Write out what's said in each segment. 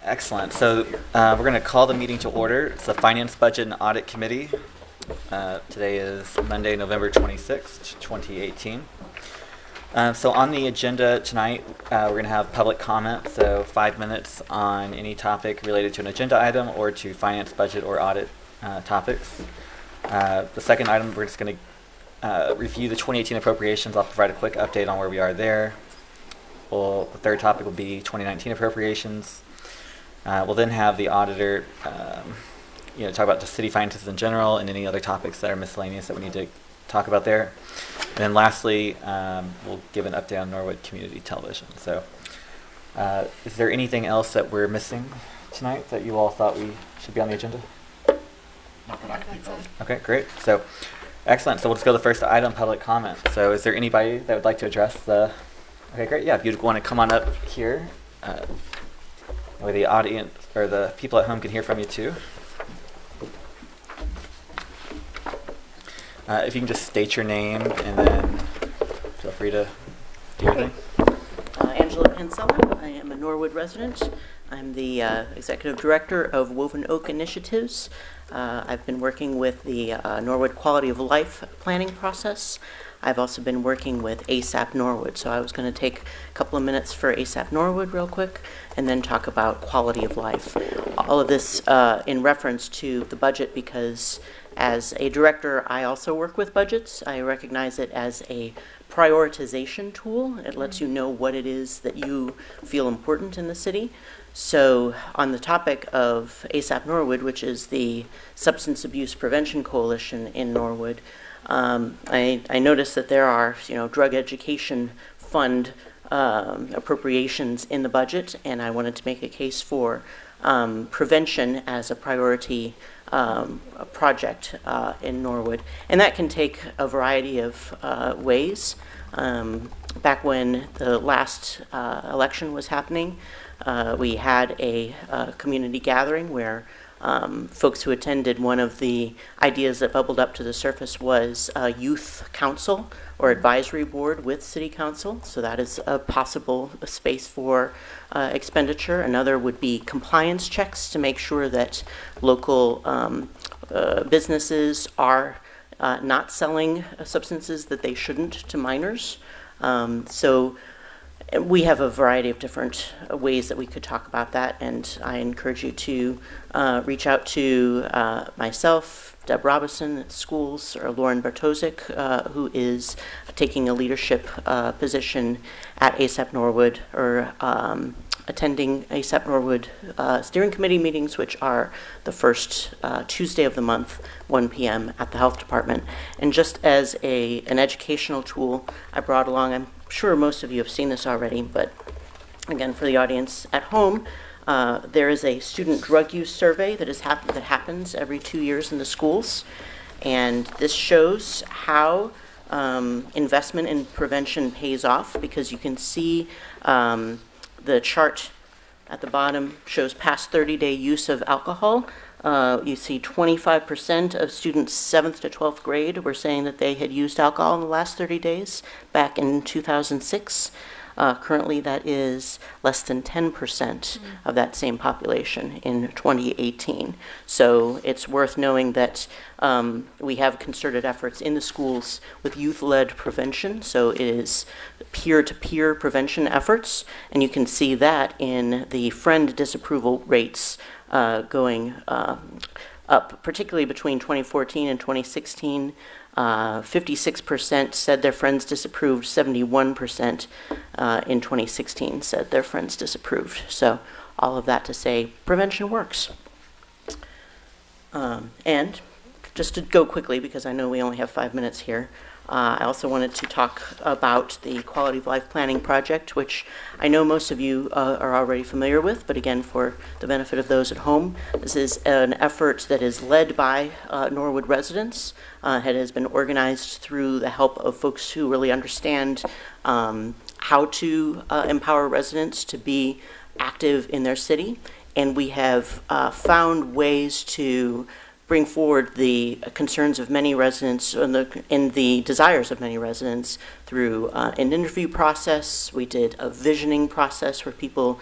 Excellent. So we're going to call the meeting to order. It's the Finance, Budget, and Audit Committee. Today is Monday, November 26th, 2018. So on the agenda tonight, we're going to have public comment, so 5 minutes on any topic related to an agenda item or to finance, budget, or audit topics. The second item, we're just going to review the 2018 appropriations. I'll provide a quick update on where we are there. The third topic will be 2019 appropriations. We'll then have the auditor talk about the city finances in general and any other topics that are miscellaneous that we need to talk about there. And then lastly, we'll give an update on Norwood Community Television. So is there anything else that we're missing tonight that you all thought we should be on the agenda? Okay, great. So excellent. So we'll just go to the first item, public comment. So is there anybody that would like to address the... Okay, great. Yeah, if you want to come on up here, where the audience or the people at home can hear from you too. If you can just state your name and then feel free to do your thing. Angela Pansella. I am a Norwood resident. I'm the Executive Director of Woven Oak Initiatives. I've been working with the Norwood Quality of Life planning process. I've also been working with ASAP Norwood, so I was going to take a couple of minutes for ASAP Norwood real quick and then talk about quality of life. All of this in reference to the budget, because as a director, I also work with budgets. I recognize it as a prioritization tool. It lets you know what it is that you feel important in the city. So on the topic of ASAP Norwood, which is the Substance Abuse Prevention Coalition in Norwood, I noticed that there are, drug education fund appropriations in the budget, and I wanted to make a case for prevention as a priority project in Norwood. And that can take a variety of ways. Back when the last election was happening, we had a community gathering where folks who attended, one of the ideas that bubbled up to the surface was a youth council or advisory board with city council. So that is a possible space for expenditure. Another would be compliance checks to make sure that local businesses are not selling substances that they shouldn't to minors. So we have a variety of different ways that we could talk about that, and I encourage you to reach out to myself, Deb Robison at schools, or Lauren Bartosik, who is taking a leadership position at ASAP Norwood, or attending ASAP Norwood steering committee meetings, which are the first Tuesday of the month, 1 p.m. at the health department. And just as an educational tool, I brought along, I'm sure most of you have seen this already, but again, for the audience at home, there is a student drug use survey that happens every 2 years in the schools, and this shows how investment in prevention pays off, because you can see the chart at the bottom shows past 30-day use of alcohol. You see 25% of students 7th to 12th grade were saying that they had used alcohol in the last 30 days back in 2006. Currently, that is less than 10% of that same population in 2018. So it's worth knowing that we have concerted efforts in the schools with youth-led prevention. So it is peer-to-peer prevention efforts, and you can see that in the friend disapproval rates going up, particularly between 2014 and 2016. 56% said their friends disapproved, 71% in 2016 said their friends disapproved. So all of that to say prevention works. And just to go quickly, because I know we only have 5 minutes here, I also wanted to talk about the Quality of Life Planning Project, which I know most of you are already familiar with, but again, for the benefit of those at home, this is an effort that is led by Norwood residents. It has been organized through the help of folks who really understand how to empower residents to be active in their city, and we have found ways to bring forward the concerns of many residents and the desires of many residents through an interview process. We did a visioning process where people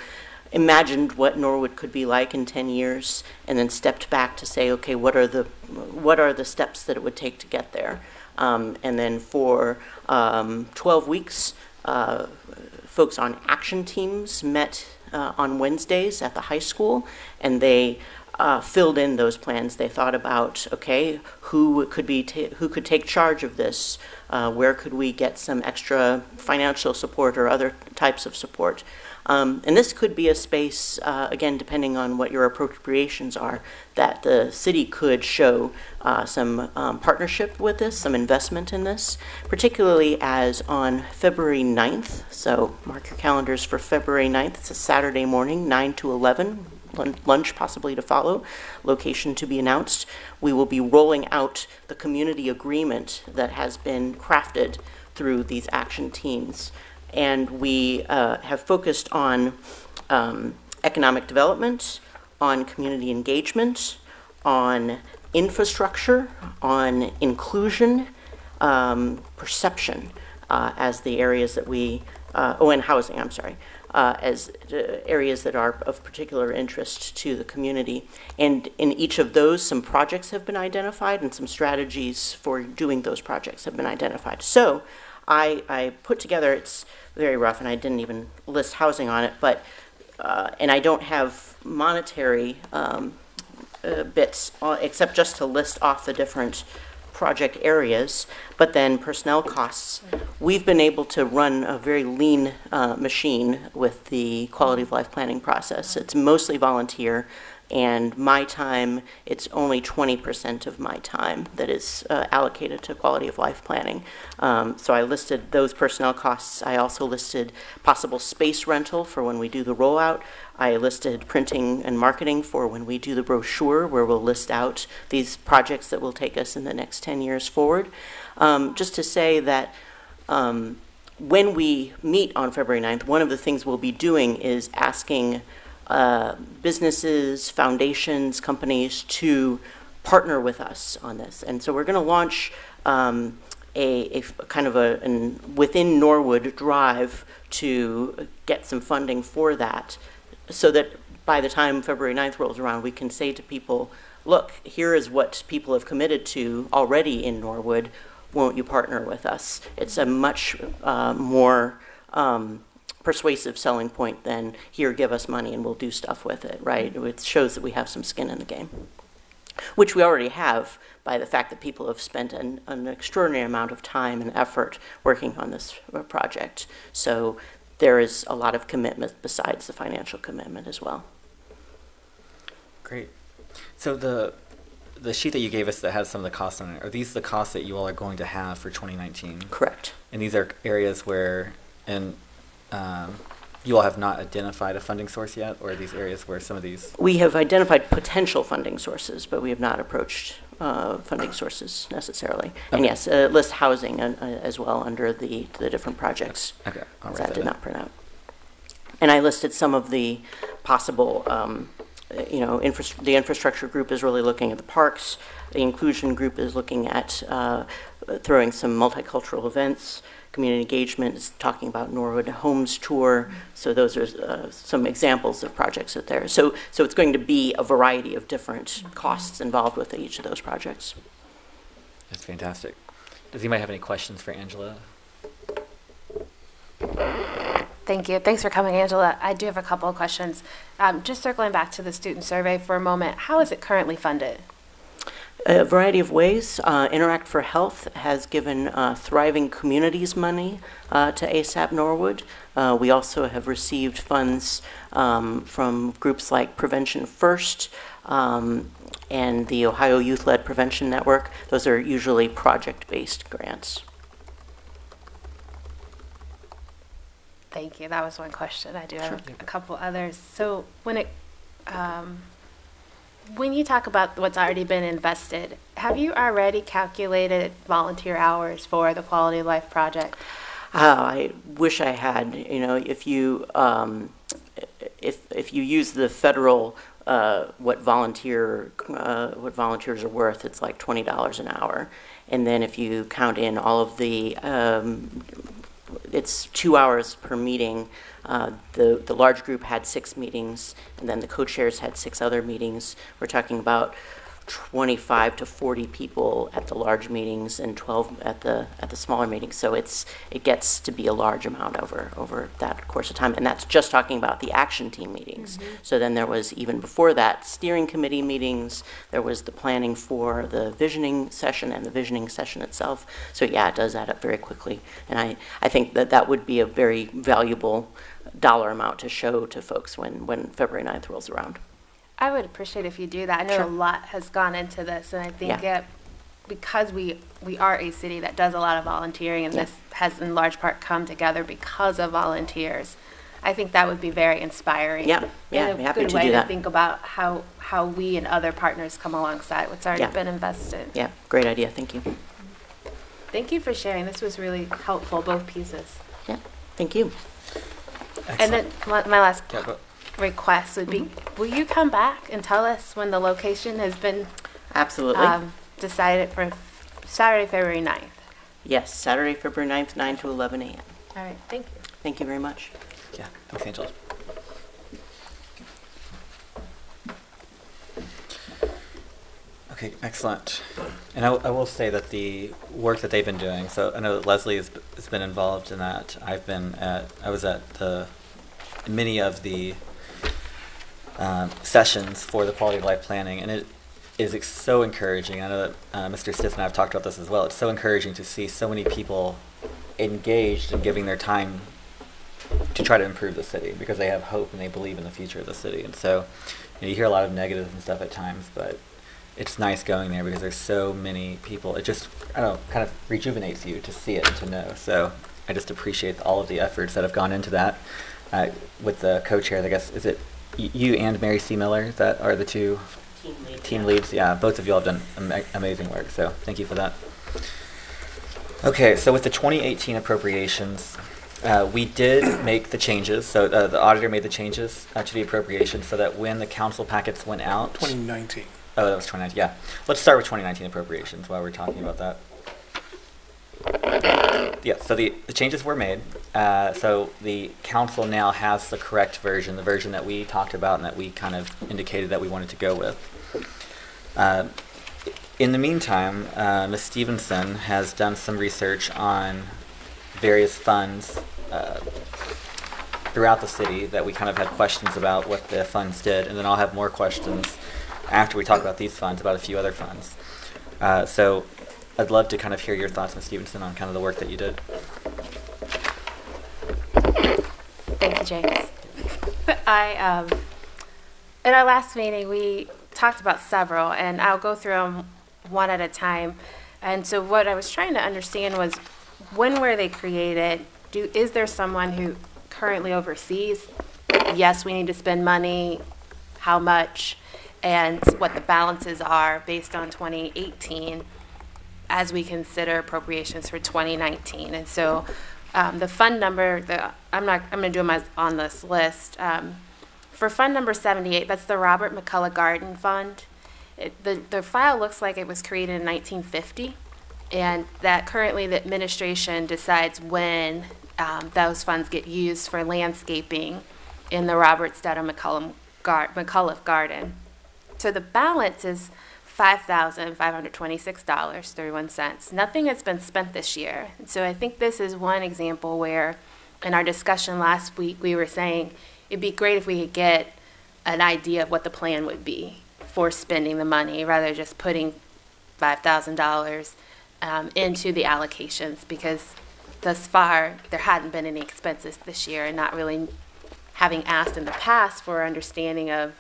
imagined what Norwood could be like in 10 years, and then stepped back to say, okay, what are the steps that it would take to get there? And then for 12 weeks, folks on action teams met on Wednesdays at the high school, and they filled in those plans. They thought about, okay, who could take charge of this? Where could we get some extra financial support or other types of support? And this could be a space, again, depending on what your appropriations are, that the city could show some partnership with this, some investment in this, particularly as on February 9th, so mark your calendars for February 9th, it's a Saturday morning, 9 to 11, lunch possibly to follow, location to be announced. We will be rolling out the community agreement that has been crafted through these action teams. And we have focused on economic development, on community engagement, on infrastructure, on inclusion, perception as the areas that we, and housing, I'm sorry, as areas that are of particular interest to the community. And in each of those, some projects have been identified and some strategies for doing those projects have been identified. So I put together, it's very rough and I didn't even list housing on it, but, and I don't have monetary bits except just to list off the different project areas, but then personnel costs. We've been able to run a very lean machine with the quality of life planning process. It's mostly volunteer, and my time, it's only 20% of my time that is allocated to quality of life planning. So I listed those personnel costs. I also listed possible space rental for when we do the rollout. I listed printing and marketing for when we do the brochure, where we'll list out these projects that will take us in the next 10 years forward. Just to say that when we meet on February 9th, one of the things we'll be doing is asking businesses, foundations, companies to partner with us on this. And so we're going to launch a kind of an within Norwood drive to get some funding for that, so that by the time February 9th rolls around, we can say to people, look, here is what people have committed to already in Norwood. Won't you partner with us? It's a much more persuasive selling point than, here, give us money and we'll do stuff with it, right? It shows that we have some skin in the game, which we already have by the fact that people have spent an extraordinary amount of time and effort working on this project. So there is a lot of commitment besides the financial commitment as well. Great. So the sheet that you gave us that has some of the costs on it, are these the costs that you all are going to have for 2019? Correct. And these are areas where, you all have not identified a funding source yet, or are these areas where some of these? We have identified potential funding sources, but we have not approached funding sources necessarily. Okay. And yes, list housing as well under the different projects. Okay, that did not print out. And I listed some of the possible, the infrastructure group is really looking at the parks. The inclusion group is looking at throwing some multicultural events. Community engagement is talking about Norwood Homes Tour. So those are some examples of projects that there. So it's going to be a variety of different costs involved with each of those projects. That's fantastic. Does anybody have any questions for Angela? Thank you. Thanks for coming, Angela. I do have a couple of questions. Just circling back to the student survey for a moment, how is it currently funded? A variety of ways. Interact for Health has given Thriving Communities money to ASAP Norwood. We also have received funds from groups like Prevention First and the Ohio Youth-Led Prevention Network. Those are usually project-based grants. Thank you. That was one question. I do have a couple others. So when you talk about what's already been invested, have you already calculated volunteer hours for the Quality of Life project? I wish I had. You know, if you use the federal what volunteers are worth, it's like $20 an hour, and then if you count in all of the it's 2 hours per meeting. The large group had 6 meetings, and then the co-chairs had 6 other meetings. We're talking about 25 to 40 people at the large meetings and 12 at the smaller meetings. So it gets to be a large amount over that course of time, and that's just talking about the action team meetings. So then there was, even before that, steering committee meetings. There was the planning for the visioning session and the visioning session itself. So yeah, it does add up very quickly, and I think that would be a very valuable dollar amount to show to folks when February 9th rolls around. I would appreciate if you do that. I know Sure. a lot has gone into this, and I think Yeah. because we are a city that does a lot of volunteering, and Yeah. this has in large part come together because of volunteers, I think that would be very inspiring. Yeah, yeah, and I'm a happy good to way do to that. think about how we and other partners come alongside what's already Yeah. been invested. Yeah, great idea. Thank you. Thank you for sharing. This was really helpful, both pieces. Yeah, thank you. And then my last Yeah, but- request would be, will you come back and tell us when the location has been Absolutely. decided for Saturday, February 9th? Yes, Saturday, February 9th, 9 to 11 a.m. All right, thank you. Thank you very much. Yeah, thanks, Angela. Okay, excellent. And I will say that the work that they've been doing, so I know that Leslie has been involved in that. I was at many of the sessions for the quality of life planning, and it is so encouraging. I know that Mr. Stiff and I have talked about this as well. It's so encouraging to see so many people engaged in giving their time to try to improve the city because they have hope and they believe in the future of the city. And so you hear a lot of negatives and stuff at times, but it's nice going there because there's so many people. It just, I don't know, kind of rejuvenates you to see it and to know. So I just appreciate all of the efforts that have gone into that. With the co-chair, I guess, is it you and Mary C. Miller that are the two team leads? Yeah, both of you all have done amazing work, so thank you for that. Okay, so with the 2018 appropriations, we did make the changes. So the auditor made the changes to the appropriations so that when the council packets went out... 2019. Oh, that was 2019, yeah. Let's start with 2019 appropriations while we're talking about that. Yeah, so the changes were made. So the council now has the correct version, the version that we talked about and that we kind of indicated that we wanted to go with. In the meantime, Ms. Stevenson has done some research on various funds throughout the city that we kind of had questions about what the funds did, and then I'll have more questions after we talk about these funds about a few other funds. So I'd love to kind of hear your thoughts, Ms. Stevenson, on kind of the work that you did. Thank you, James. In our last meeting, we talked about several, and I'll go through them one at a time. And so what I was trying to understand was, when were they created? Is there someone who currently oversees, yes, we need to spend money, how much, and what the balances are based on 2018 as we consider appropriations for 2019. And so the fund number, I'm going to do them on this list. For fund number 78, that's the Robert McCullough Garden Fund. The file looks like it was created in 1950, and that currently the administration decides when those funds get used for landscaping in the Robert Stedham McCullough Garden. So the balance is $5,526.31. Nothing has been spent this year. And so I think this is one example where, in our discussion last week, we were saying it'd be great if we could get an idea of what the plan would be for spending the money, rather than just putting $5,000 into the allocations, because thus far there hadn't been any expenses this year, and not really having asked in the past for understanding of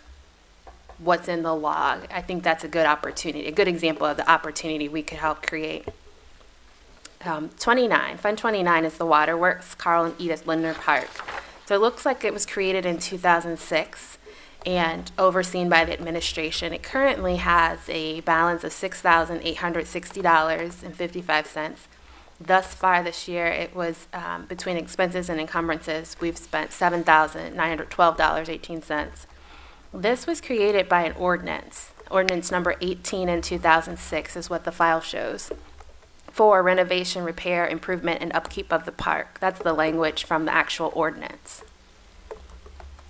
what's in the log. I think that's a good opportunity, a good example of the opportunity we could help create. 29, Fund 29 is the Waterworks, Carl and Edith Lindner Park. So it looks like it was created in 2006 and overseen by the administration. It currently has a balance of $6,860.55. Thus far this year, it was between expenses and encumbrances, we've spent $7,912.18. This was created by an ordinance. Ordinance number 18 in 2006 is what the file shows. for renovation, repair, improvement, and upkeep of the park. That's the language from the actual ordinance.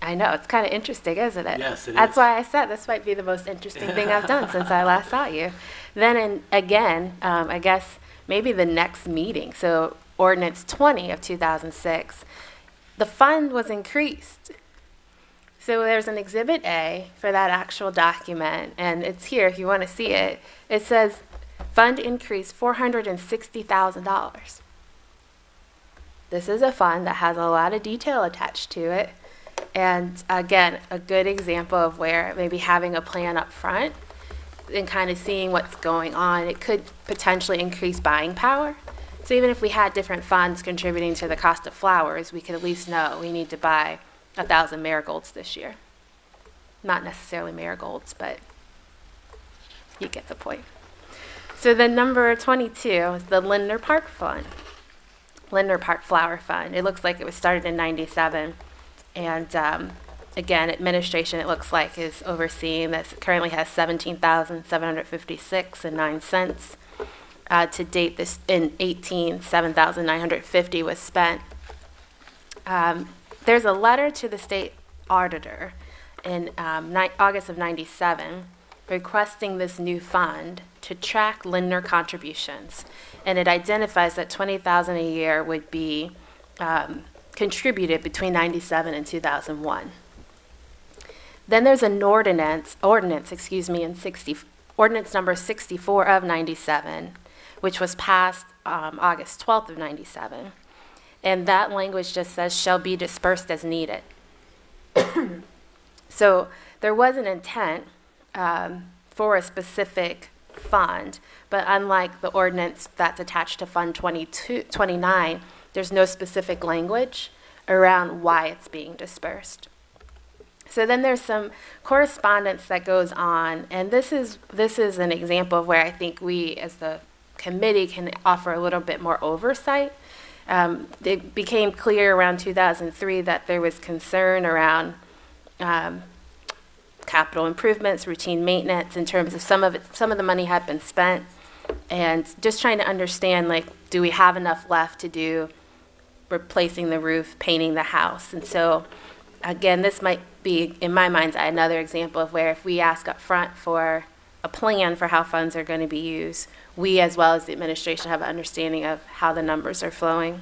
I know, it's kind of interesting, isn't it? Yes, it That's is. why I said this might be the most interesting thing I've done since I last saw you. Then again, I guess maybe the next meeting, so Ordinance 20 of 2006, the fund was increased. So there's an Exhibit A for that actual document, and it's here if you want to see it. It says fund increase $460,000. This is a fund that has a lot of detail attached to it. And again, a good example of where maybe having a plan up front and kind of seeing what's going on, it could potentially increase buying power. So even if we had different funds contributing to the cost of flowers, we could at least know we need to buy 1,000 marigolds this year. Not necessarily marigolds, but you get the point. So the number 22 is the Lindner Park Fund. Lindner Park Flower Fund. It looks like it was started in 97. And again, administration, it looks like, is overseeing this. It currently has $17,756.09. To date, this in 18, $7,950 was spent. There's a letter to the state auditor in August of 97 requesting this new fund to track Lindner contributions. And it identifies that $20,000 a year would be contributed between 97 and 2001. Then there's an ordinance number 64 of 97, which was passed August 12th of 97. And that language just says, shall be dispersed as needed. So there was an intent for a specific fund, but unlike the ordinance that's attached to Fund 29, there's no specific language around why it's being dispersed. So then there's some correspondence that goes on, and this is an example of where I think we as the committee can offer a little bit more oversight. It became clear around 2003 that there was concern around capital improvements, routine maintenance, in terms of some of the money had been spent, and just trying to understand, like, do we have enough left to do replacing the roof, painting the house? And so again, this might be, in my mind's eye, another example of where if we ask up front for a plan for how funds are going to be used, we as well as the administration have an understanding of how the numbers are flowing.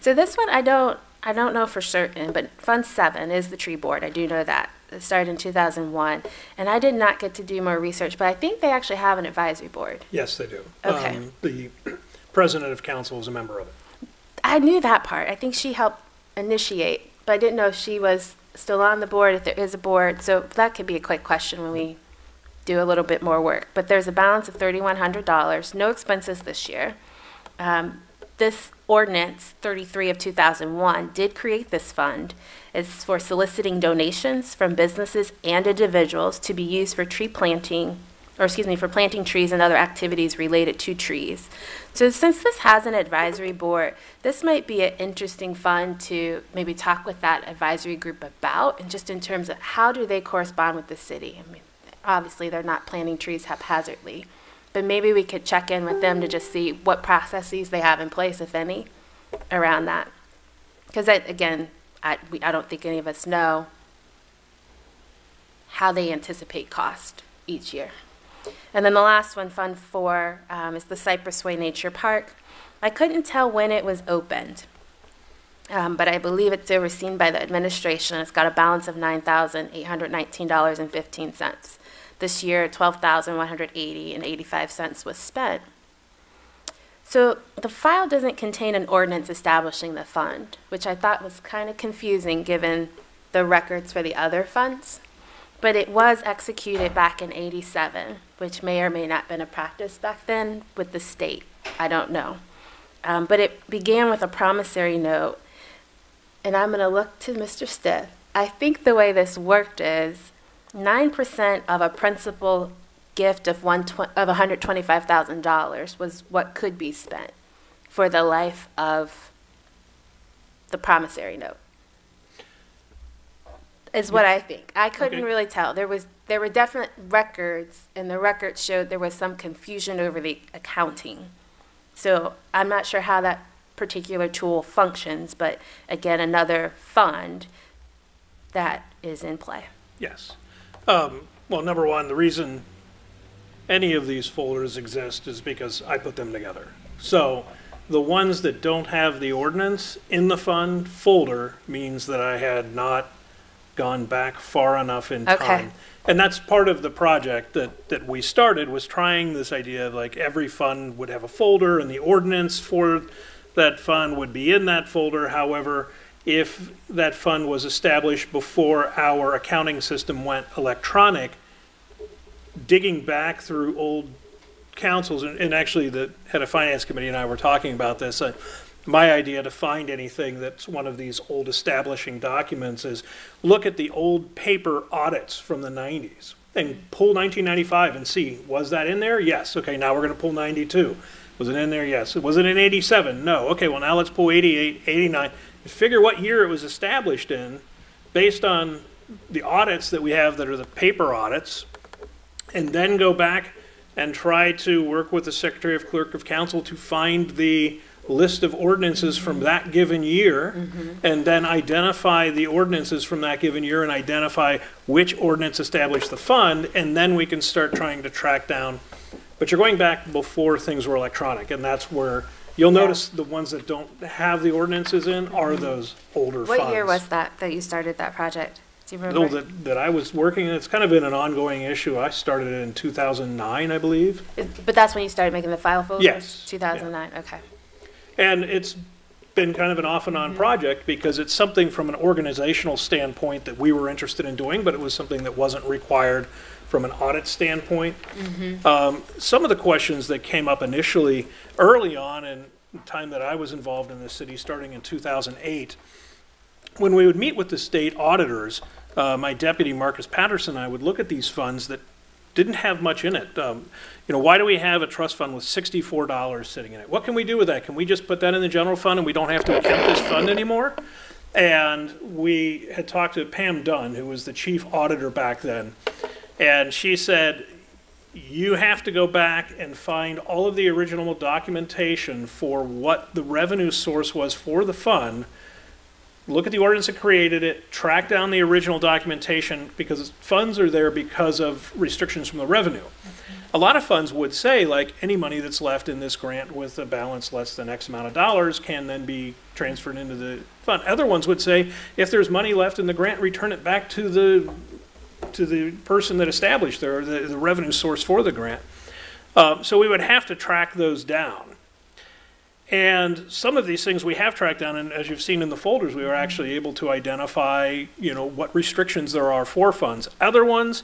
So this one I don't know for certain, but Fund 7 is the tree board. I do know that. It started in 2001, and I did not get to do more research, but I think they actually have an advisory board. Yes, they do. Okay. The president of council is a member of it. I knew that part. I think she helped initiate, but I didn't know if she was still on the board, if there is a board. So that could be a quick question when we do a little bit more work. But there's a balance of $3,100, no expenses this year. This ordinance, 33 of 2001, did create this fund. It's for soliciting donations from businesses and individuals to be used for for planting trees and other activities related to trees. So since this has an advisory board, this might be an interesting fund to maybe talk with that advisory group about, and just in terms of how do they correspond with the city. I mean, obviously they're not planting trees haphazardly, but maybe we could check in with them to just see what processes they have in place, if any, around that. Because again, I don't think any of us know how they anticipate cost each year. And then the last one, Fund 4, is the Cypress Way Nature Park. I couldn't tell when it was opened, but I believe it's overseen by the administration. It's got a balance of $9,819.15. This year, $12,180.85 was spent. So the file doesn't contain an ordinance establishing the fund, which I thought was kind of confusing given the records for the other funds. But it was executed back in '87, which may or may not have been a practice back then with the state. I don't know. But it began with a promissory note. And I'm going to look to Mr. Stith. I think the way this worked is 9% of a principal gift of $125,000 was what could be spent for the life of the promissory note. Is what I think. I couldn't really tell. There were definite records, and the records showed there was some confusion over the accounting So I'm not sure how that particular tool functions, but again, another fund that is in play. Yes. Well, number one, the reason any of these folders exist is because I put them together. So the ones that don't have the ordinance in the fund folder means that I had not gone back far enough in Okay. time. And that's part of the project that we started, was trying this idea of like every fund would have a folder and the ordinance for that fund would be in that folder. However, if that fund was established before our accounting system went electronic, digging back through old councils, and actually the head of finance committee and I were talking about this, my idea to find anything that's one of these old establishing documents is look at the old paper audits from the 90s and pull 1995 and see, was that in there? Yes. Okay, now we're going to pull 92. Was it in there? Yes. Was it in 87? No. Okay, well now let's pull 88, 89, and figure what year it was established in based on the audits that we have that are the paper audits, and then go back and try to work with the Secretary of Clerk of Council to find the list of ordinances from that given year, and then identify the ordinances from that given year and identify which ordinance established the fund, and then we can start trying to track down. But you're going back before things were electronic, and that's where you'll notice the ones that don't have the ordinances in are those older funds. What year was that you started that project? Do you Oh, remember? that I was working, it's kind of been an ongoing issue. I started it in 2009, I believe. But that's when you started making the file folders? Yes. 2009, okay. And it's been kind of an off and on project because it's something from an organizational standpoint that we were interested in doing, but it was something that wasn't required from an audit standpoint. Some of the questions that came up initially, early on in the time that I was involved in the city, starting in 2008, when we would meet with the state auditors, my deputy Marcus Patterson and I would look at these funds that didn't have much in it. Why do we have a trust fund with $64 sitting in it? What can we do with that? Can we just put that in the general fund and we don't have to account this fund anymore? And we had talked to Pam Dunn, who was the chief auditor back then, and she said, you have to go back and find all of the original documentation for what the revenue source was for the fund, look at the ordinance that created it, track down the original documentation, because funds are there because of restrictions from the revenue. A lot of funds would say, like, any money that's left in this grant with a balance less than X amount of dollars can then be transferred into the fund. Other ones would say, if there's money left in the grant, return it back to the person that established the revenue source for the grant. So we would have to track those down. And some of these things we have tracked down, and as you've seen in the folders, we were actually able to identify, what restrictions there are for funds. Other ones,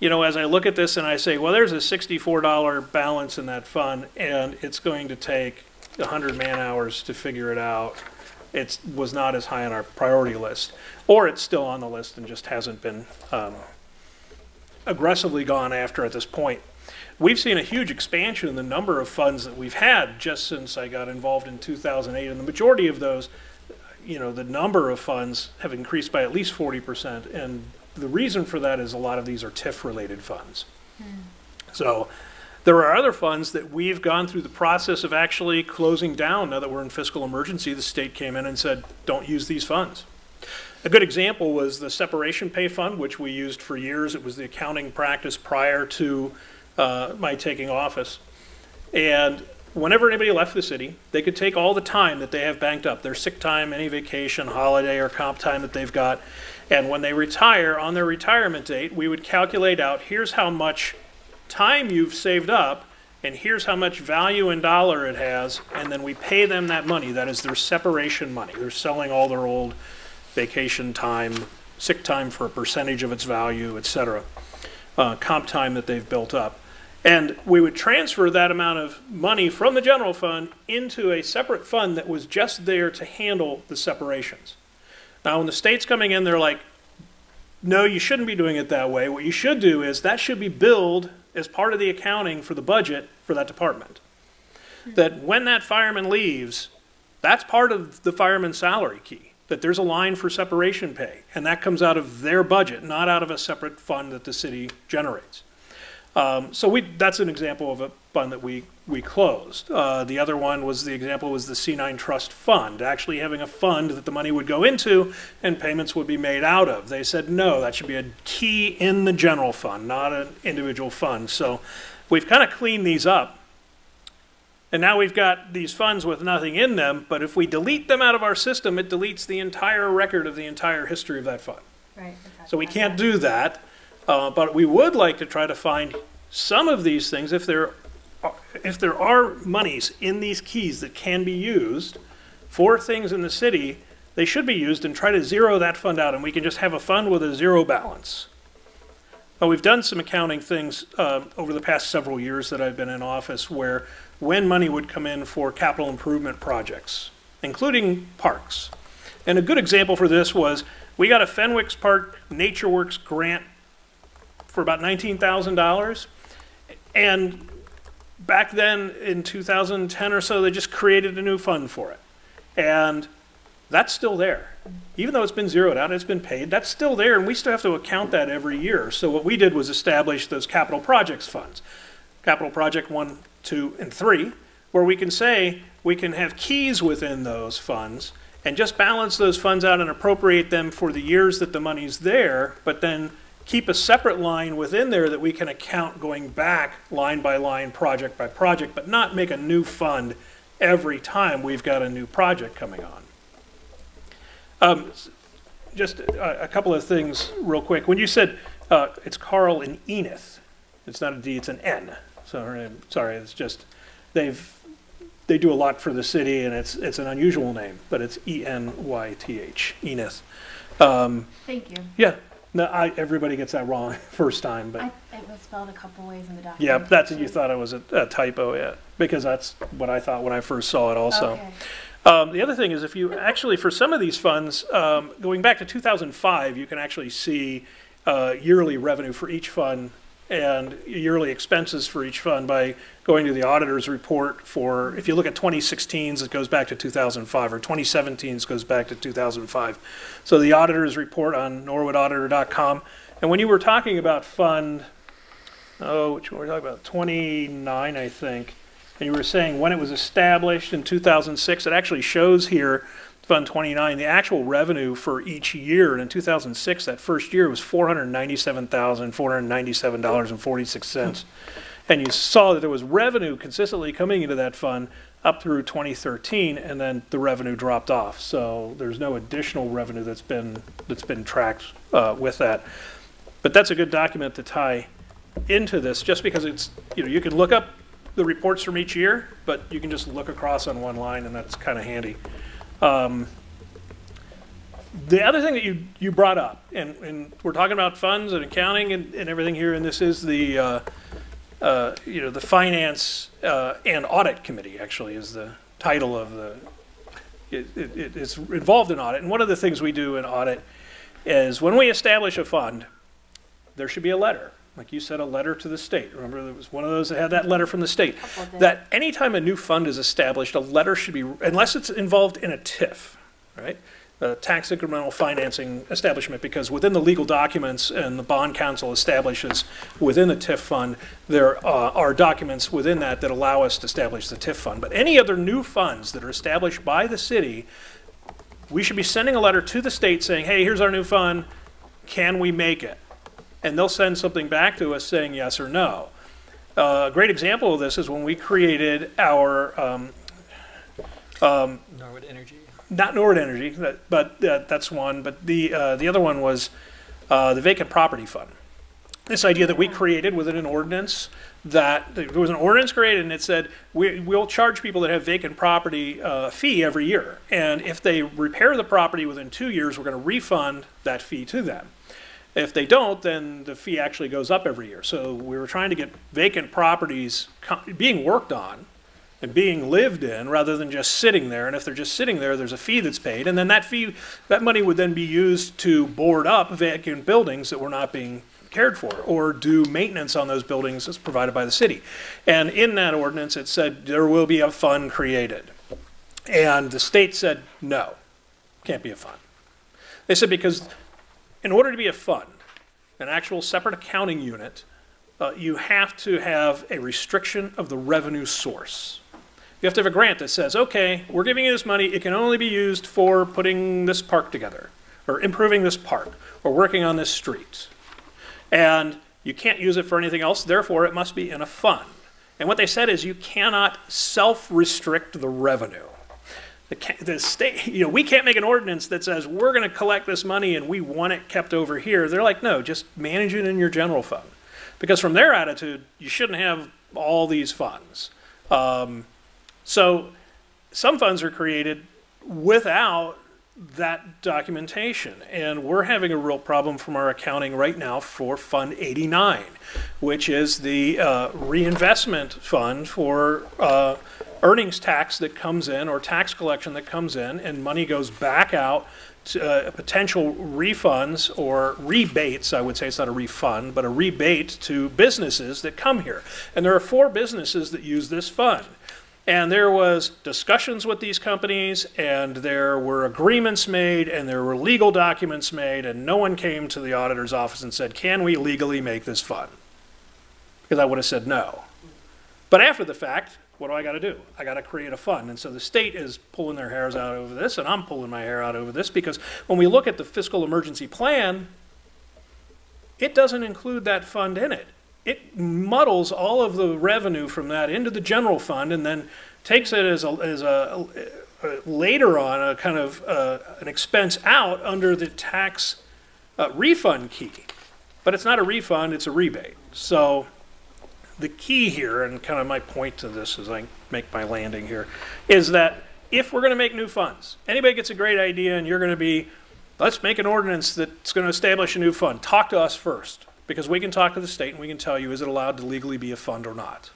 as I look at this and I say, well, there's a $64 balance in that fund, and it's going to take 100 man hours to figure it out. It was not as high on our priority list, or it's still on the list and just hasn't been aggressively gone after at this point. We've seen a huge expansion in the number of funds that we've had just since I got involved in 2008, and the majority of those, the number of funds have increased by at least 40%, and the reason for that is a lot of these are TIF-related funds. So there are other funds that we've gone through the process of actually closing down. Now that we're in fiscal emergency, the state came in and said, don't use these funds. A good example was the separation pay fund, which we used for years. It was the accounting practice prior to my taking office. And whenever anybody left the city, they could take all the time that they have banked up, their sick time, any vacation, holiday, or comp time that they've got, and when they retire, on their retirement date, we would calculate out, here's how much time you've saved up, and here's how much value in dollar it has, and then we pay them that money. That is their separation money. They're selling all their old vacation time, sick time for a percentage of its value, et cetera, comp time that they've built up. And we would transfer that amount of money from the general fund into a separate fund that was just there to handle the separations. Now, when the state's coming in, they're like, no, you shouldn't be doing it that way. What you should do is that should be billed as part of the accounting for the budget for that department. That when that fireman leaves, that's part of the fireman's salary key, that there's a line for separation pay, and that comes out of their budget, not out of a separate fund that the city generates. So that's an example of a fund that we closed. The other one was, the example was the C9 Trust Fund, actually having a fund that the money would go into and payments would be made out of. They said, no, that should be a key in the general fund, not an individual fund. So we've kind of cleaned these up. And now we've got these funds with nothing in them, but if we delete them out of our system, it deletes the entire record of the entire history of that fund. Right. So we can't do that, but we would like to try to find some of these things, if there are monies in these keys that can be used for things in the city, they should be used, and try to zero that fund out, and we can just have a fund with a zero balance. Well, we've done some accounting things over the past several years that I've been in office, where when money would come in for capital improvement projects, including parks. And a good example for this was, we got a Fenwick's Park NatureWorks grant for about $19,000. And back then, in 2010 or so, they just created a new fund for it. And that's still there. Even though it's been zeroed out, it's been paid, that's still there, and we still have to account that every year. So what we did was establish those capital projects funds. Capital Project 1, 2, and 3, where we can say we can have keys within those funds and just balance those funds out and appropriate them for the years that the money's there, but then keep a separate line within there that we can account going back line by line, project by project, but not make a new fund every time we've got a new project coming on. Just a couple of things real quick. When you said it's Carl and Enith, it's not a D, it's an N. So sorry, it's just, they do a lot for the city, and it's an unusual name, but it's E-N-Y-T-H, Enith. Thank you. Yeah. No, everybody gets that wrong first time, but It was spelled a couple ways in the document. yeah, that's what you thought it was a typo, yeah, because that's what I thought when I first saw it also. Okay. The other thing is, if you actually, for some of these funds, going back to 2005, you can actually see yearly revenue for each fund and yearly expenses for each fund by going to the auditor's report for, if you look at 2016's, it goes back to 2005, or 2017's goes back to 2005. So the auditor's report on norwoodauditor.com. And when you were talking about fund, which one were we talking about? 29, I think. And you were saying when it was established in 2006, it actually shows here, Fund 29, the actual revenue for each year. And in 2006, that first year was $497,497.46. And you saw that there was revenue consistently coming into that fund up through 2013, and then the revenue dropped off. So there's no additional revenue that's been tracked with that. But that's a good document to tie into this, just because it's, you can look up the reports from each year, but you can just look across on one line, and that's kind of handy. The other thing that you brought up, and we're talking about funds and accounting and everything here, and this is the the Finance and Audit Committee, actually, is the title of the. It's involved in audit, and one of the things we do in audit is when we establish a fund, there should be a letter. Like you said, a letter to the state. Remember, there was one of those that had that letter from the state. That anytime a new fund is established, a letter should be, unless it's involved in a TIF, right? Tax incremental financing establishment, because within the legal documents, and the bond council establishes within the TIF fund, there are documents within that allow us to establish the TIF fund. But any other new funds that are established by the city, we should be sending a letter to the state saying, hey, here's our new fund, can we make it? And they'll send something back to us saying yes or no. A great example of this is when we created our Norwood Energy. Not Norwood Energy, but that's one. But the other one was the Vacant Property Fund. This idea that we created within an ordinance, that there was an ordinance created, and it said we'll charge people that have vacant property a fee every year. And if they repair the property within 2 years, we're going to refund that fee to them. If they don't, then the fee actually goes up every year. So we were trying to get vacant properties being worked on and being lived in, rather than just sitting there. And if they're just sitting there, there's a fee that's paid, and then that money would then be used to board up vacant buildings that were not being cared for, or do maintenance on those buildings as provided by the city. And in that ordinance, it said there will be a fund created. And the state said, no, can't be a fund. They said because in order to be a fund, an actual separate accounting unit, you have to have a restriction of the revenue source. You have to have a grant that says, okay, we're giving you this money, it can only be used for putting this park together, or improving this park, or working on this street. And you can't use it for anything else, therefore it must be in a fund. And what they said is you cannot self-restrict the revenue. The state, we can't make an ordinance that says we're going to collect this money and we want it kept over here. They're like, no, just manage it in your general fund. Because from their attitude, you shouldn't have all these funds. So some funds are created without that documentation. And we're having a real problem from our accounting right now for Fund 89, which is the reinvestment fund for earnings tax that comes in, or tax collection that comes in, and money goes back out to potential refunds or rebates. I would say it's not a refund, but a rebate to businesses that come here. And there are 4 businesses that use this fund. And there was discussions with these companies, and there were agreements made, and there were legal documents made, and no one came to the auditor's office and said, can we legally make this fund? Because I would have said no. But after the fact, what do I got to do? I got to create a fund. And so the state is pulling their hairs out over this, and I'm pulling my hair out over this, because when we look at the fiscal emergency plan, it doesn't include that fund in it. It muddles all of the revenue from that into the general fund, and then takes it as a later on a kind of an expense out under the tax refund key. But it's not a refund, it's a rebate. So the key here, and kind of my point to this as I make my landing here, is that if we're going to make new funds, anybody gets a great idea and you're going to be, let's make an ordinance that's going to establish a new fund, talk to us first. Because we can talk to the state and we can tell you, is it allowed to legally be a fund or not?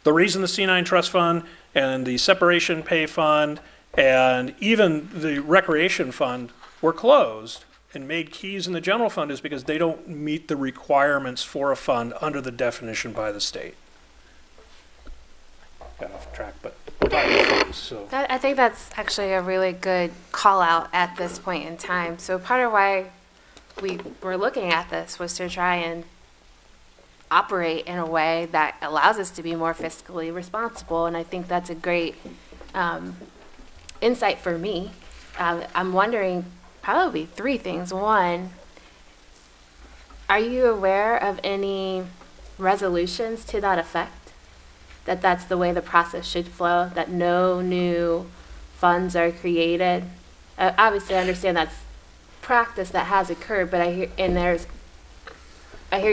The reason the C9 Trust Fund and the Separation Pay Fund and even the Recreation Fund were closed and made keys in the general fund is because they don't meet the requirements for a fund under the definition by the state. Got off track, but we're talking funds, so. I think that's actually a really good call out at this point in time. So part of why we were looking at this was to try and operate in a way that allows us to be more fiscally responsible, and I think that's a great insight for me. I'm wondering probably 3 things. One, are you aware of any resolutions to that effect? That that's the way the process should flow, that no new funds are created? Obviously, I understand that's practice that has occurred, but I hear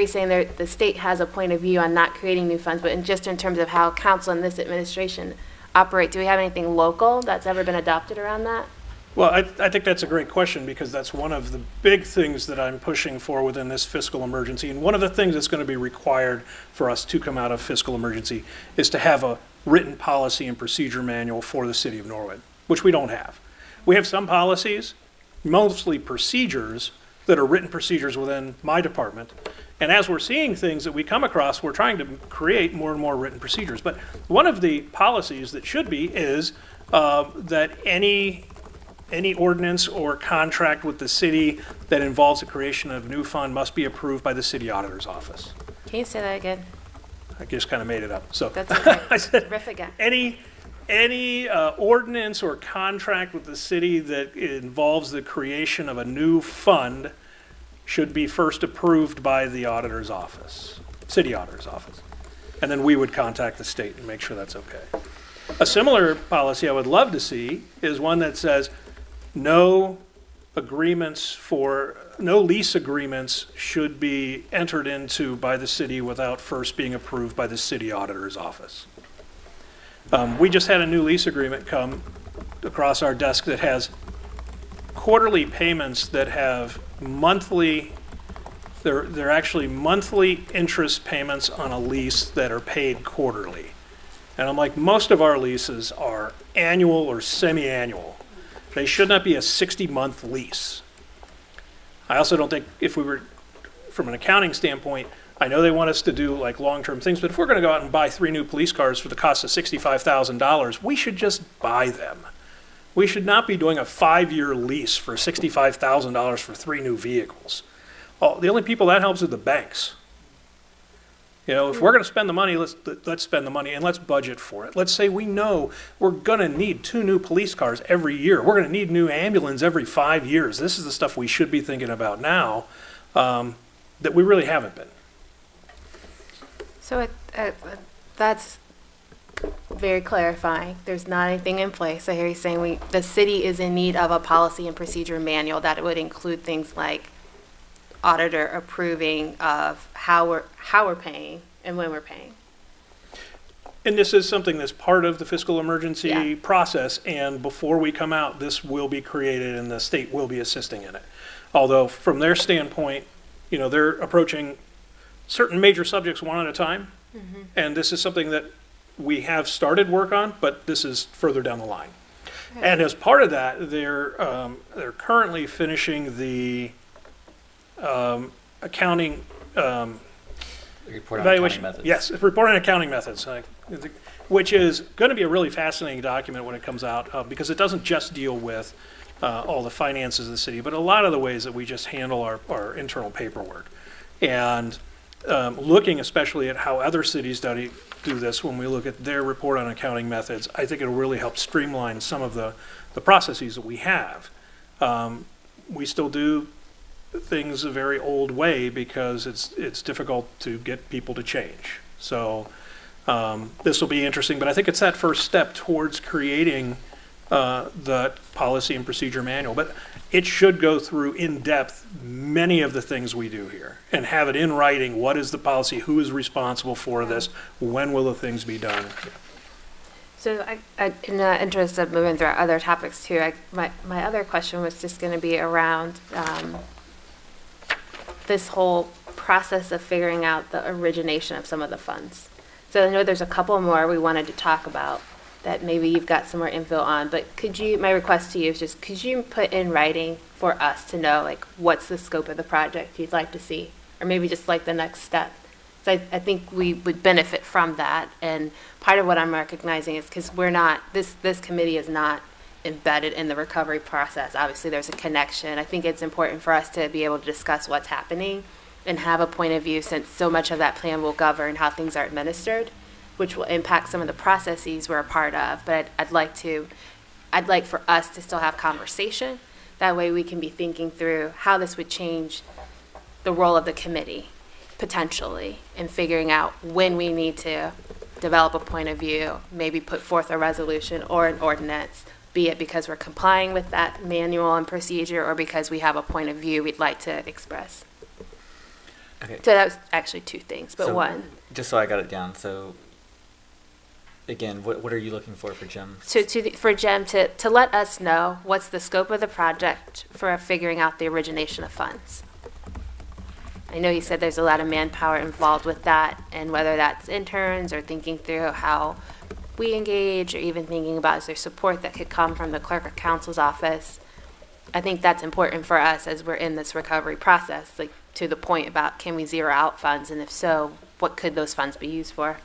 you saying the state has a point of view on not creating new funds, but just in terms of how council and this administration operate, do we have anything local that's ever been adopted around that? Well, I think that's a great question, because that's one of the big things that I'm pushing for within this fiscal emergency. And one of the things that's going to be required for us to come out of fiscal emergency is to have a written policy and procedure manual for the city of Norwood, which we don't have. We have some policies, mostly procedures, that are written procedures within my department. And as we're seeing things that we come across, we're trying to create more and more written procedures. But one of the policies that should be is that any ordinance or contract with the city that involves the creation of a new fund must be approved by the city auditor's office. Can you say that again? I just kind of made it up. So That's okay. I said Riff again. any ordinance or contract with the city that involves the creation of a new fund should be first approved by the auditor's office, city auditor's office. And then we would contact the state and make sure that's okay. A similar policy I would love to see is one that says no lease agreements should be entered into by the city without first being approved by the city auditor's office. We just had a new lease agreement come across our desk that has quarterly payments that have monthly, they're actually monthly interest payments on a lease that are paid quarterly. And I'm like, most of our leases are annual or semi-annual. They should not be a 60-month lease. I also don't think, if we were, from an accounting standpoint, I know they want us to do like long-term things, but if we're going to go out and buy 3 new police cars for the cost of $65,000, we should just buy them. We should not be doing a 5-year lease for $65,000 for 3 new vehicles. The only people that helps are the banks. You know, if we're going to spend the money, let's spend the money and let's budget for it. Let's say we know we're going to need 2 new police cars every year. We're going to need new ambulance every 5 years. This is the stuff we should be thinking about now that we really haven't been. So that's very clarifying. There's not anything in place. I hear you saying the city is in need of a policy and procedure manual that would include things like auditor approving of how we're paying and when we're paying. And this is something that's part of the fiscal emergency Yeah. process, and before we come out, this will be created and the state will be assisting in it. Although from their standpoint, you know, they're approaching certain major subjects one at a time, and this is something that we have started work on, but this is further down the line. Okay. And as part of that, they're currently finishing the accounting Report on evaluation. accounting methods. Yes, report on accounting methods, which is going to be a really fascinating document when it comes out, because it doesn't just deal with all the finances of the city, but a lot of the ways that we just handle our internal paperwork. And looking especially at how other cities do this, when we look at their report on accounting methods, I think it'll really help streamline some of the processes that we have. We still do things a very old way because it's difficult to get people to change. So this will be interesting, but I think it's that first step towards creating the policy and procedure manual. But it should go through in depth many of the things we do here and have it in writing. What is the policy? Who is responsible for this? When will the things be done? So in the interest of moving through our other topics too, my other question was just going to be around this whole process of figuring out the origination of some of the funds. So I know there's a couple more we wanted to talk about that maybe you've got some more info on, but my request to you is just, could you put in writing for us to know, like, what's the scope of the project you'd like to see? Or maybe just like the next step. So I think we would benefit from that. And part of what I'm recognizing is because we're not, this committee is not embedded in the recovery process. Obviously there's a connection. I think it's important for us to be able to discuss what's happening and have a point of view, since so much of that plan will govern how things are administered, which will impact some of the processes we're a part of. But I'd like for us to still have conversation. That way we can be thinking through how this would change the role of the committee, potentially, in figuring out when we need to develop a point of view, maybe put forth a resolution or an ordinance, be it because we're complying with that manual and procedure or because we have a point of view we'd like to express. Okay. So that was actually 2 things, but So, one. Just so I got it down. So again, what are you looking for Jim? For Jem to let us know what's the scope of the project for figuring out the origination of funds. I know you said there's a lot of manpower involved with that, and whether that's interns or thinking through how we engage, or even thinking about is there support that could come from the clerk of counsel's office. I think that's important for us as we're in this recovery process, like to the point about can we zero out funds, and if so, what could those funds be used for?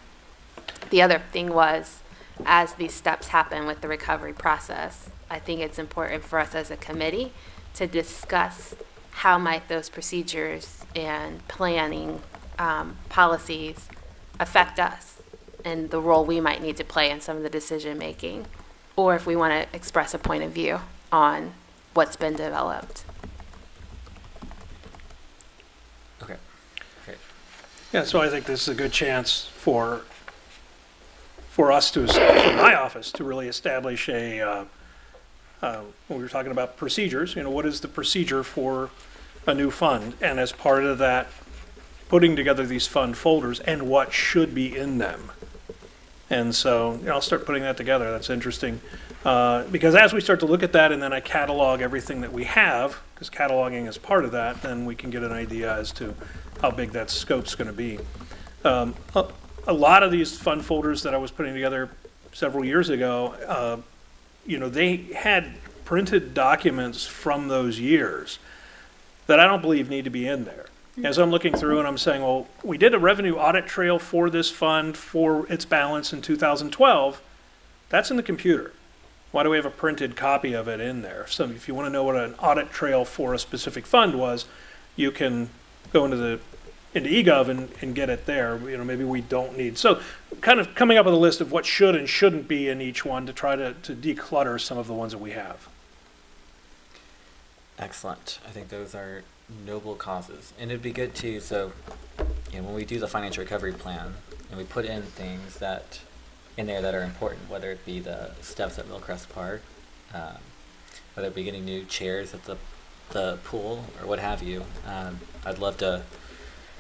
The other thing was, as these steps happen with the recovery process, I think it's important for us as a committee to discuss how might those procedures and planning policies affect us and the role we might need to play in some of the decision making, or if we want to express a point of view on what's been developed. Okay. Great. Yeah, so I think this is a good chance for us to, for my office, to really establish when we were talking about procedures, you know, what is the procedure for a new fund? And as part of that, putting together these fund folders and what should be in them. And so, you know, I'll start putting that together. That's interesting. Because as we start to look at that and then I catalog everything that we have, because cataloging is part of that, then we can get an idea as to how big that scope's going to be. A lot of these fund folders that I was putting together several years ago, you know, they had printed documents from those years that I don't believe need to be in there. As I'm looking through and I'm saying, well, we did a revenue audit trail for this fund for its balance in 2012. That's in the computer. Why do we have a printed copy of it in there? So if you want to know what an audit trail for a specific fund was, you can go into the into eGov and get it there. Maybe we don't need. So kind of coming up with a list of what should and shouldn't be in each one to try to declutter some of the ones that we have. Excellent. I think those are noble causes. And it'd be good too, so when we do the financial recovery plan and we put in things that in there that are important, whether it be the steps at Millcrest Park, whether it be getting new chairs at the pool or what have you, I'd love to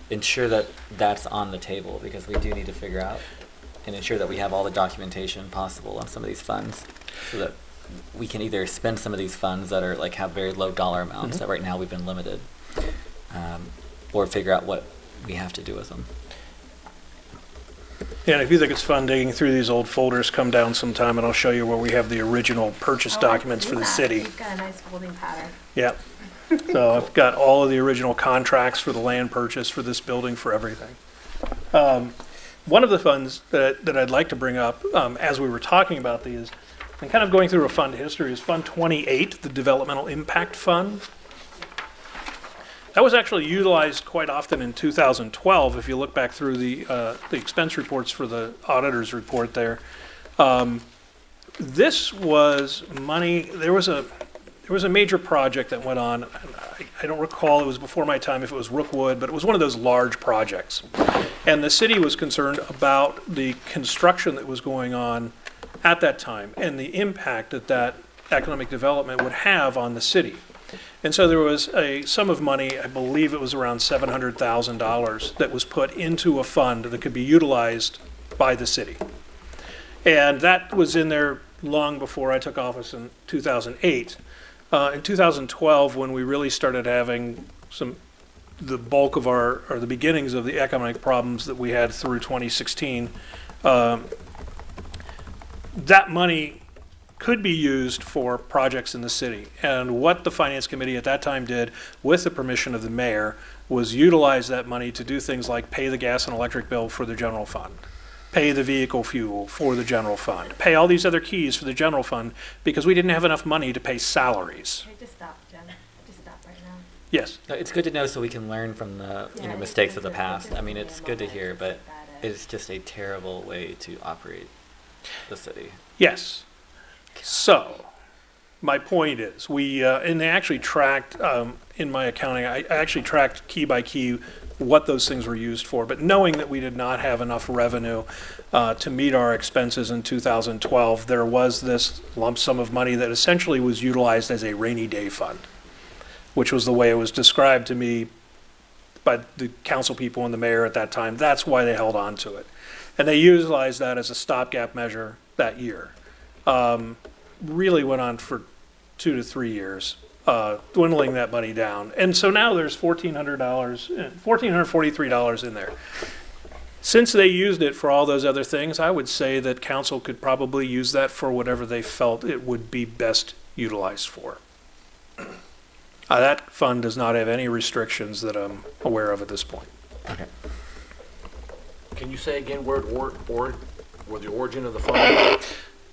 ensure that that's on the table, because we do need to figure out and ensure that we have all the documentation possible on some of these funds, so that we can either spend some of these funds that are have very low dollar amounts that right now we've been limited, or figure out what we have to do with them. Yeah, and if you think it's fun digging through these old folders, come down sometime and I'll show you where we have the original purchase documents for the city. You've got a nice folding pattern. Yeah. So I've got all of the original contracts for the land purchase for this building, for everything. One of the funds that I'd like to bring up as we were talking about these, and kind of going through a fund history, is Fund 28, the Developmental Impact Fund. That was actually utilized quite often in 2012. If you look back through the expense reports for the auditor's report there, this was money. There was a major project that went on. I don't recall, it was before my time if it was Rookwood, but it was one of those large projects. And the city was concerned about the construction that was going on at that time and the impact that economic development would have on the city. And so there was a sum of money, I believe it was around $700,000, that was put into a fund that could be utilized by the city. And that was in there long before I took office in 2008. In 2012, when we really started having the bulk of the beginnings of the economic problems that we had through 2016, that money could be used for projects in the city. And what the Finance Committee at that time did, with the permission of the mayor, was utilize that money to do things like pay the gas and electric bill for the general fund, pay the vehicle fuel for the general fund, pay all these other keys for the general fund, because we didn't have enough money to pay salaries. Hey, just stop, Jen. Just stop right now. Yes. No, it's good to know so we can learn from the mistakes of the past. I mean, it's good to hear, but it's just a terrible way to operate the city. Yes. So, my point is, and they actually tracked, in my accounting, I actually tracked key by key what those things were used for, but knowing that we did not have enough revenue to meet our expenses in 2012, there was this lump sum of money that essentially was utilized as a rainy day fund, which was the way it was described to me by the council people and the mayor at that time. That's why they held on to it. And they utilized that as a stopgap measure that year. Really went on for 2 to 3 years, dwindling that money down. And so now there's $1,443 in there. Since they used it for all those other things, I would say that council could probably use that for whatever they felt it would be best utilized for. That fund does not have any restrictions that I'm aware of at this point. Okay. Can you say again where the origin of the fund?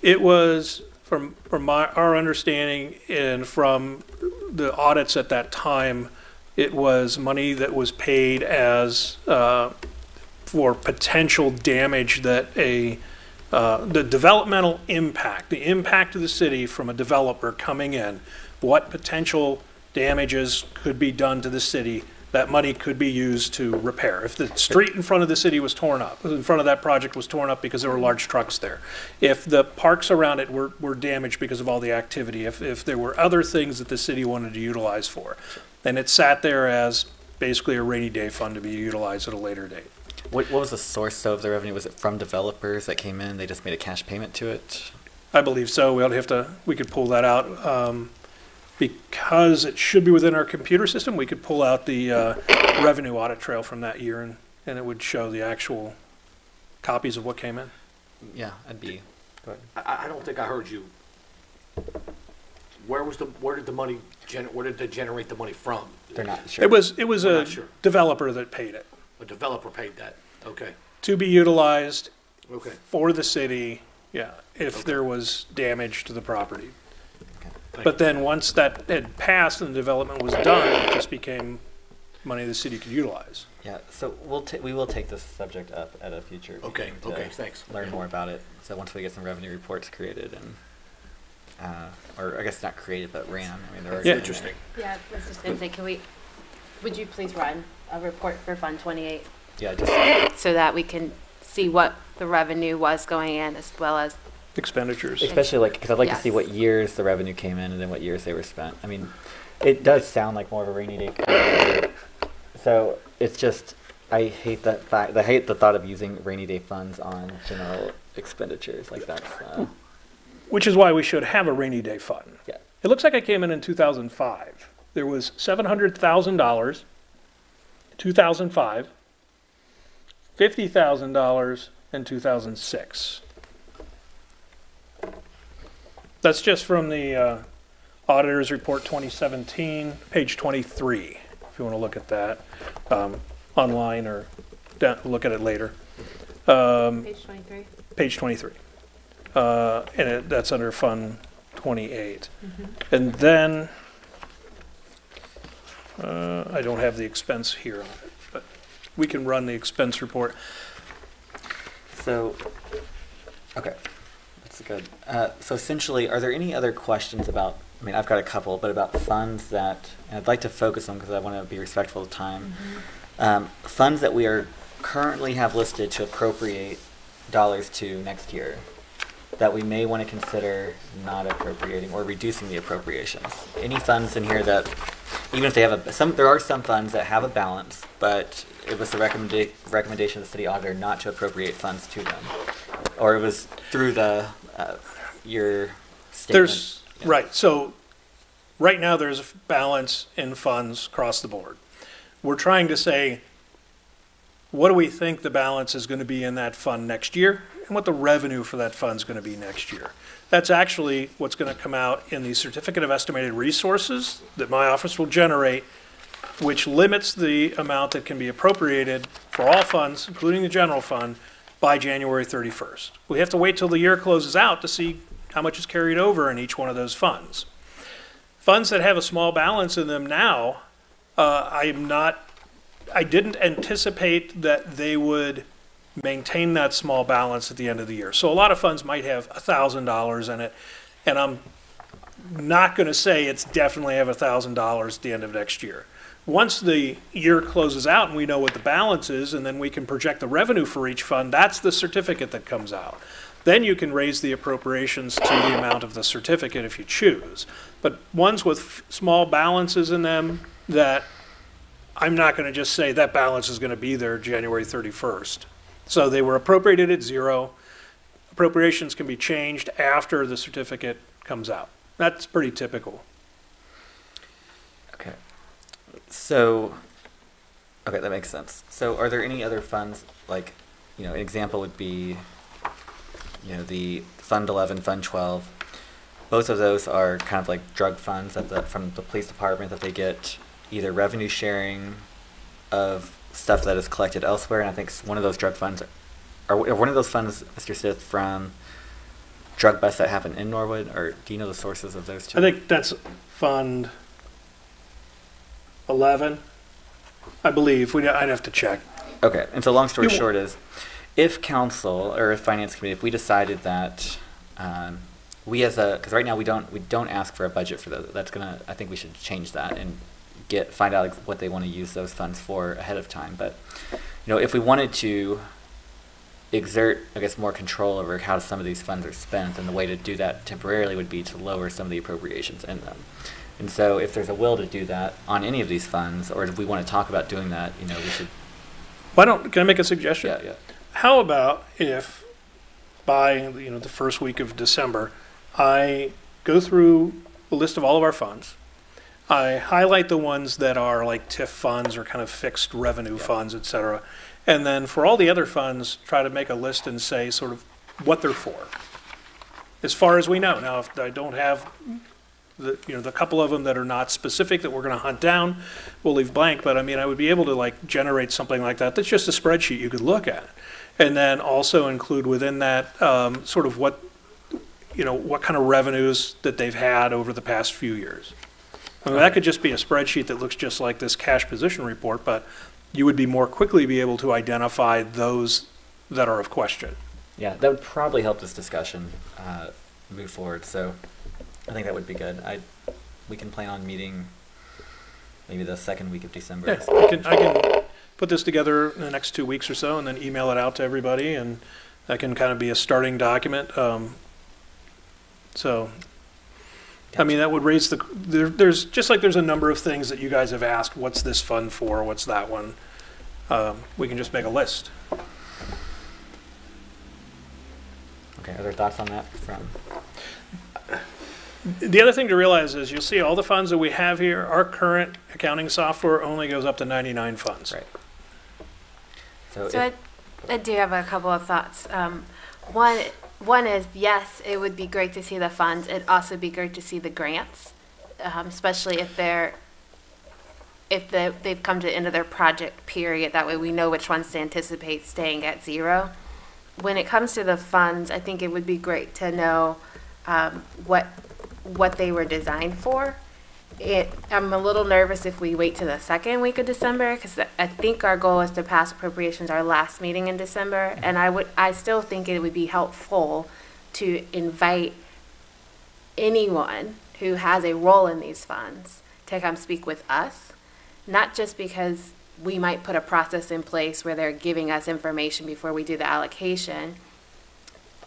It was, from our understanding and from the audits at that time, it was money that was paid as for potential damage that the developmental impact, the impact of the city from a developer coming in, what potential damages could be done to the city. That money could be used to repair. If the street in front of the city was torn up, in front of that project was torn up because there were large trucks there. If the parks around it were damaged because of all the activity, if there were other things that the city wanted to utilize for, then it sat there as basically a rainy day fund to be utilized at a later date. What was the source of the revenue? Was it from developers that came in? They just made a cash payment to it? I believe so. We could pull that out. Because it should be within our computer system, we could pull out the revenue audit trail from that year, and it would show the actual copies of what came in. Yeah, I'd be. Go ahead. I don't think I heard you. Where did they generate the money from? They're not sure. It was We're a not sure. developer that paid it A developer paid that. Okay. to be utilized Okay. for the city. Yeah, if Okay. there was damage to the property. Thank But you. then once that had passed and the development was done, it just became money the city could utilize. Yeah, so we will take this subject up at a future Okay, meeting to okay, thanks. learn more about it. So once we get some revenue reports created and, or I guess not created, but ran. I mean, they're already Yeah. in Interesting. Yeah, I was just gonna say, would you please run a report for Fund 28 there. Yeah, just so that we can see what the revenue was going in as well as, Expenditures. especially like because I'd like to see Yes. what years the revenue came in and then what years they were spent. I mean, it does sound like more of a rainy day. Fund. So it's just I hate that fact. I hate the thought of using rainy day funds on general expenditures like that's. Which is why we should have a rainy day fund. Yeah. It looks like I came in 2005. There was $700,000, 2005, $50,000 in 2006. That's just from the Auditor's Report 2017, page 23, if you want to look at that online or look at it later. page 23? Page 23. And that's under Fund 28. And then, I don't have the expense here on it, but we can run the expense report. So, okay, that's good. So essentially, are there any other questions about, I mean, I've got a couple, but about funds that, and I'd like to focus on because I want to be respectful of time. Funds that we are currently have listed to appropriate dollars to next year that we may want to consider not appropriating or reducing the appropriations. Any funds in here that, even if they have there are some funds that have a balance, but it was the recommendation of the city auditor not to appropriate funds to them, or it was through the your statement. There's, Yeah. right, so right now there's a balance in funds across the board. We're trying to say, what do we think the balance is going to be in that fund next year and what the revenue for that fund is going to be next year. That's actually what's going to come out in the Certificate of Estimated Resources that my office will generate, which limits the amount that can be appropriated for all funds, including the general fund, by January 31st. We have to wait till the year closes out to see how much is carried over in each one of those funds. Funds that have a small balance in them now, I didn't anticipate that they would maintain that small balance at the end of the year. So a lot of funds might have $1,000 in it, and I'm not going to say it's definitely have $1,000 at the end of next year. Once the year closes out and we know what the balance is, and then we can project the revenue for each fund, that's the certificate that comes out. Then you can raise the appropriations to the amount of the certificate if you choose. But ones with small balances in them, that I'm not going to just say that balance is going to be there January 31st. So they were appropriated at zero. Appropriations can be changed after the certificate comes out. That's pretty typical. Okay. So, okay, that makes sense. So are there any other funds, like, an example would be, the Fund 11, Fund 12. Both of those are kind of like drug funds from the police department that they get either revenue sharing of stuff that is collected elsewhere, and I think one of those drug funds, or one of those funds, Mr. Smith, from drug busts that happen in Norwood, or do you know the sources of those two? I think that's Fund 11, I believe. I'd have to check. Okay, and so long story short is, if council or if finance committee, if we decided that we because right now we don't ask for a budget for those. I think we should change that and find out what they want to use those funds for ahead of time. But if we wanted to exert, I guess, more control over how some of these funds are spent, then the way to do that temporarily would be to lower some of the appropriations in them. And so if there's a will to do that on any of these funds, or if we want to talk about doing that, we should. Can I make a suggestion? Yeah. How about if by the first week of December, I go through a list of all of our funds. I highlight the ones that are like TIF funds or kind of fixed revenue funds, et cetera. And then for all the other funds, try to make a list and say sort of what they're for, as far as we know. Now, if I don't have the couple of them that are not specific that we're going to hunt down, we'll leave blank. But I would be able to generate something like that. That's just a spreadsheet you could look at, and then also include within that sort of what kind of revenues that they've had over the past few years. I mean, that could just be a spreadsheet that looks just like this cash position report, but you would be more quickly be able to identify those that are of question. Yeah, that would probably help this discussion move forward. So I think that would be good. We can plan on meeting maybe the second week of December. Yeah, I can put this together in the next 2 weeks or so and then email it out to everybody, and that can kind of be a starting document. So, I mean, that would raise there's just like there's a number of things that you guys have asked, what's this fund for, what's that one? We can just make a list. Okay, other thoughts on that from? The other thing to realize is you'll see all the funds that we have here, our current accounting software only goes up to 99 funds. Right. So I do have a couple of thoughts. One is, yes, it would be great to see the funds. It'd also be great to see the grants, especially if they've come to the end of their project period. That way we know which ones to anticipate staying at zero. When it comes to the funds, I think it would be great to know what they were designed for. I'm a little nervous if we wait to the second week of December, because I think our goal is to pass appropriations our last meeting in December, and I still think it would be helpful to invite anyone who has a role in these funds to come speak with us, not just because we might put a process in place where they're giving us information before we do the allocation,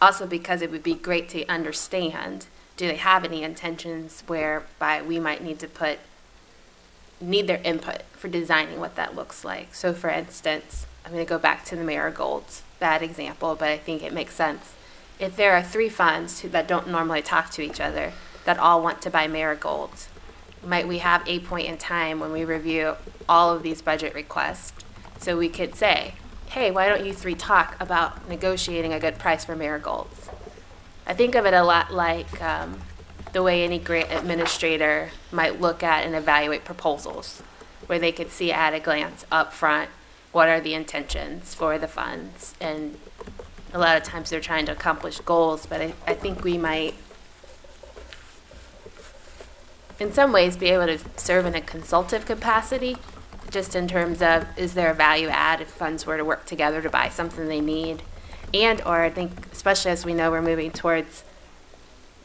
also because it would be great to understand, do they have any intentions whereby we might need their input for designing what that looks like. So for instance, I'm going to go back to the marigolds, bad example, but I think it makes sense. If there are 3 funds that don't normally talk to each other that all want to buy marigolds, might we have a point in time when we review all of these budget requests so we could say, hey, why don't you 3 talk about negotiating a good price for marigolds? I think of it a lot like the way any grant administrator might look at and evaluate proposals, where they could see at a glance up front what are the intentions for the funds. And a lot of times they're trying to accomplish goals, but I think we might, in some ways, be able to serve in a consultative capacity, just in terms of, is there a value add if funds were to work together to buy something they need? And, or I think, especially as we know we're moving towards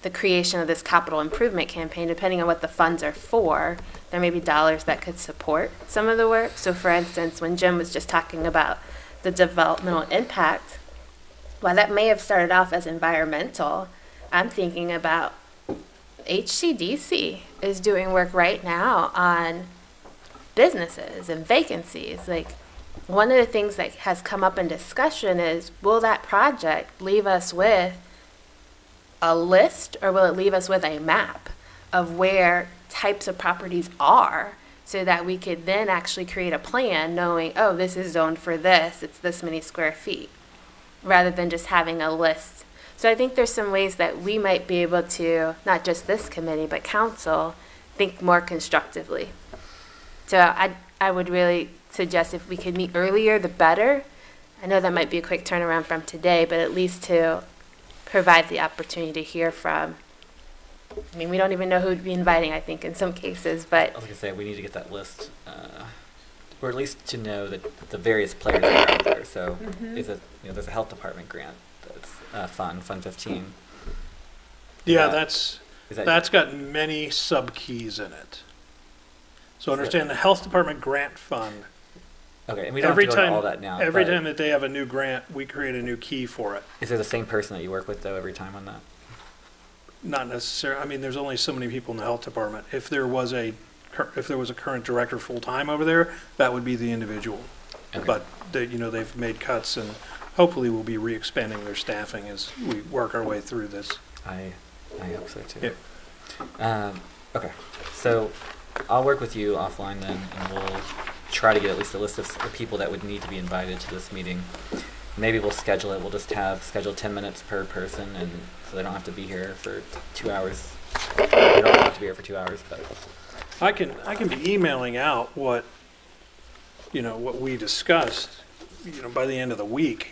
the creation of this capital improvement campaign, depending on what the funds are for, there may be dollars that could support some of the work. So for instance, when Jim was just talking about the developmental impact, while that may have started off as environmental, I'm thinking about HCDC is doing work right now on businesses and vacancies. Like, one of the things that has come up in discussion is, will that project leave us with a list, or will it leave us with a map of where types of properties are, so that we could then actually create a plan knowing, oh, this is zoned for this, it's this many square feet, rather than just having a list. So I think there's some ways that we might be able to, not just this committee, but council, think more constructively. So I would really suggest if we could meet earlier, the better. I know that might be a quick turnaround from today, but at least to provide the opportunity to hear from, I mean, we don't even know who would be inviting, I think, in some cases, but. I was going to say, we need to get that list, or at least to know that the various players that are out there. So is it, there's a health department grant that's Fund 15. Yeah, Is that that's got many sub-keys in it. So understand the health department grant fund. Okay, and we don't have to go into all that now. Every but time that they have a new grant, we create a new key for it. Is there the same person that you work with, though, every time on that? Not necessarily. I mean, there's only so many people in the health department. If there was a current director full-time over there, that would be the individual. Okay. But they've made cuts, and hopefully we'll be re-expanding their staffing as we work our way through this. I hope so, too. Yeah. Okay, so I'll work with you offline then, and we'll try to get at least a list of the people that would need to be invited to this meeting. Maybe we'll schedule it. We'll just schedule 10 minutes per person, and so they don't have to be here for 2 hours. They don't have to be here for 2 hours, but I can be emailing out what we the by the end of the week,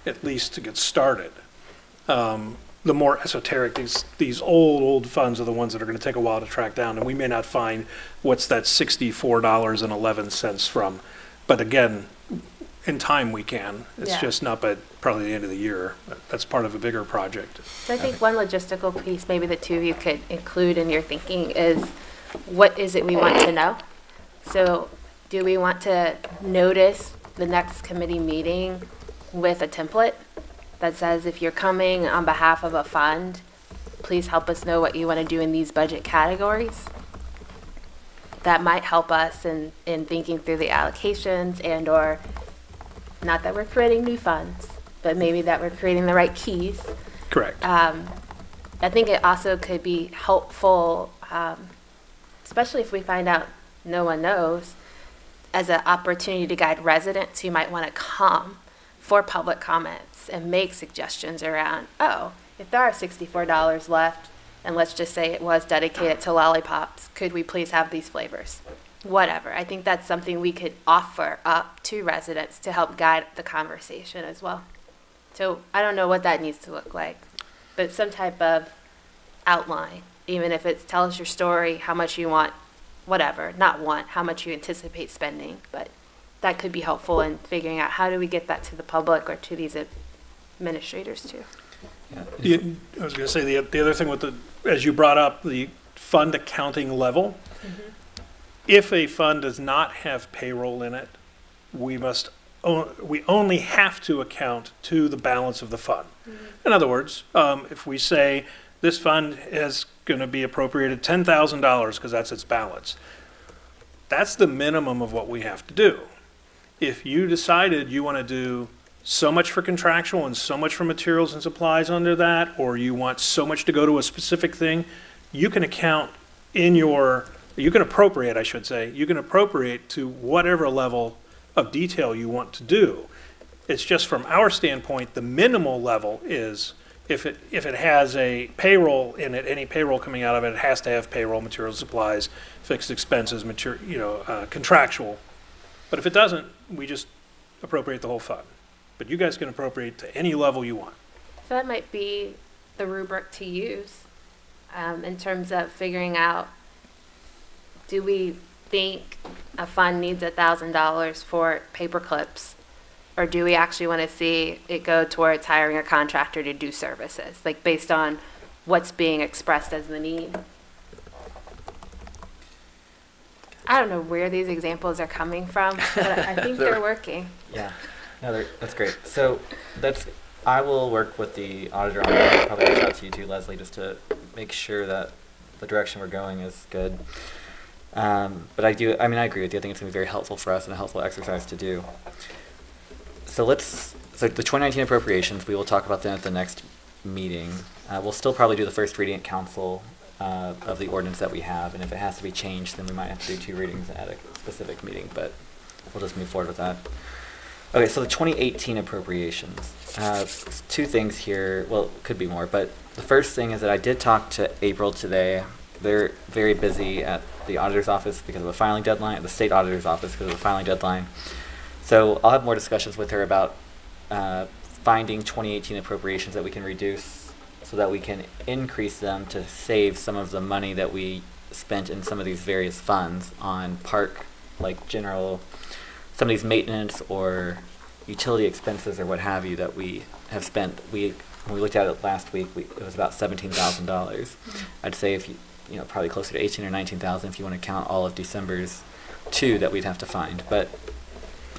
at least to get started. The the more esoteric, these old funds are the ones that are going to take a while to track down, and we may not find what's that $64.11 from. But again, in time we can. It's Yeah. just not by probably the end of the year. That's part of a bigger project. So I think one logistical piece maybe the two of you could include in your thinking is what is it we want to know? So do we want to notice the next committee meeting with a template that says if you're coming on behalf of a fund, please help us know what you want to do in these budget categories? That might help us in thinking through the allocations and or not that we're creating new funds, but maybe that we're creating the right keys. Correct. I think it also could be helpful, especially if we find out no one knows, as an opportunity to guide residents who might want to come for public comments and make suggestions around, oh, if there are $64 left, and let's just say it was dedicated to lollipops, could we please have these flavors? Whatever. I think that's something we could offer up to residents to help guide the conversation as well. So I don't know what that needs to look like, but some type of outline, even if it's tell us your story, how much you want, whatever, not want, how much you anticipate spending, but that could be helpful in figuring out how do we get that to the public or to these administrators too. I was going to say the other thing with as you brought up, the fund accounting level. If a fund does not have payroll in it, we only have to account to the balance of the fund. In other words, if we say this fund is going to be appropriated $10,000 because that's its balance, that's the minimum of what we have to do. If you decided you want to do so much for contractual and so much for materials and supplies under that, or you want so much to go to a specific thing, you can appropriate, I should say, you can appropriate to whatever level of detail you want to do. It's just from our standpoint, the minimal level is if it has a payroll in it, any payroll coming out of it, it has to have payroll, materials, supplies, fixed expenses, contractual. But if it doesn't, we just appropriate the whole fund. But you guys can appropriate to any level you want. So that might be the rubric to use in terms of figuring out, do we think a fund needs $1,000 for paper clips, or do we actually want to see it go towards hiring a contractor to do services, like based on what's being expressed as the need? I don't know where these examples are coming from, but I think they're working. Yeah, no, that's great. So I will work with the auditor on that. I'll probably reach out to you too, Leslie, just to make sure that the direction we're going is good. But I agree with you. I think it's going to be very helpful for us and a helpful exercise to do. So the 2019 appropriations, we will talk about them at the next meeting. We'll still probably do the first reading at council of the ordinance that we have, and if it has to be changed, then we might have to do 2 readings at a specific meeting, but we'll just move forward with that. Okay, so the 2018 appropriations. 2 things here, well, could be more, but the first thing is that I did talk to April today. They're very busy at the auditor's office because of the filing deadline, at the state auditor's office because of the filing deadline. So I'll have more discussions with her about finding 2018 appropriations that we can reduce so that we can increase them to save some of the money that we spent in some of these various funds on park, like general, some of these maintenance or utility expenses or what have you that we have spent. When we looked at it last week, it was about $17,000. I'd say if probably closer to 18 or 19,000 if you want to count all of December's 2 that we'd have to find. But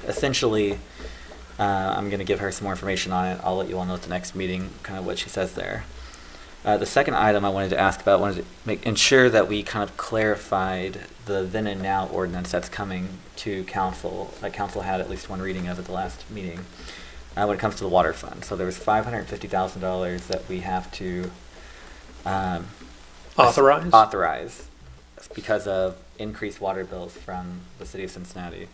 essentially, I'm going to give her some more information on it. I'll let you all know at the next meeting kind of what she says there. The second item I wanted to ask about, wanted to ensure that we kind of clarified the then and now ordinance that's coming to council, that council had at least 1 reading of at the last meeting, when it comes to the water fund. So there was $550,000 that we have to authorize because of increased water bills from the city of Cincinnati,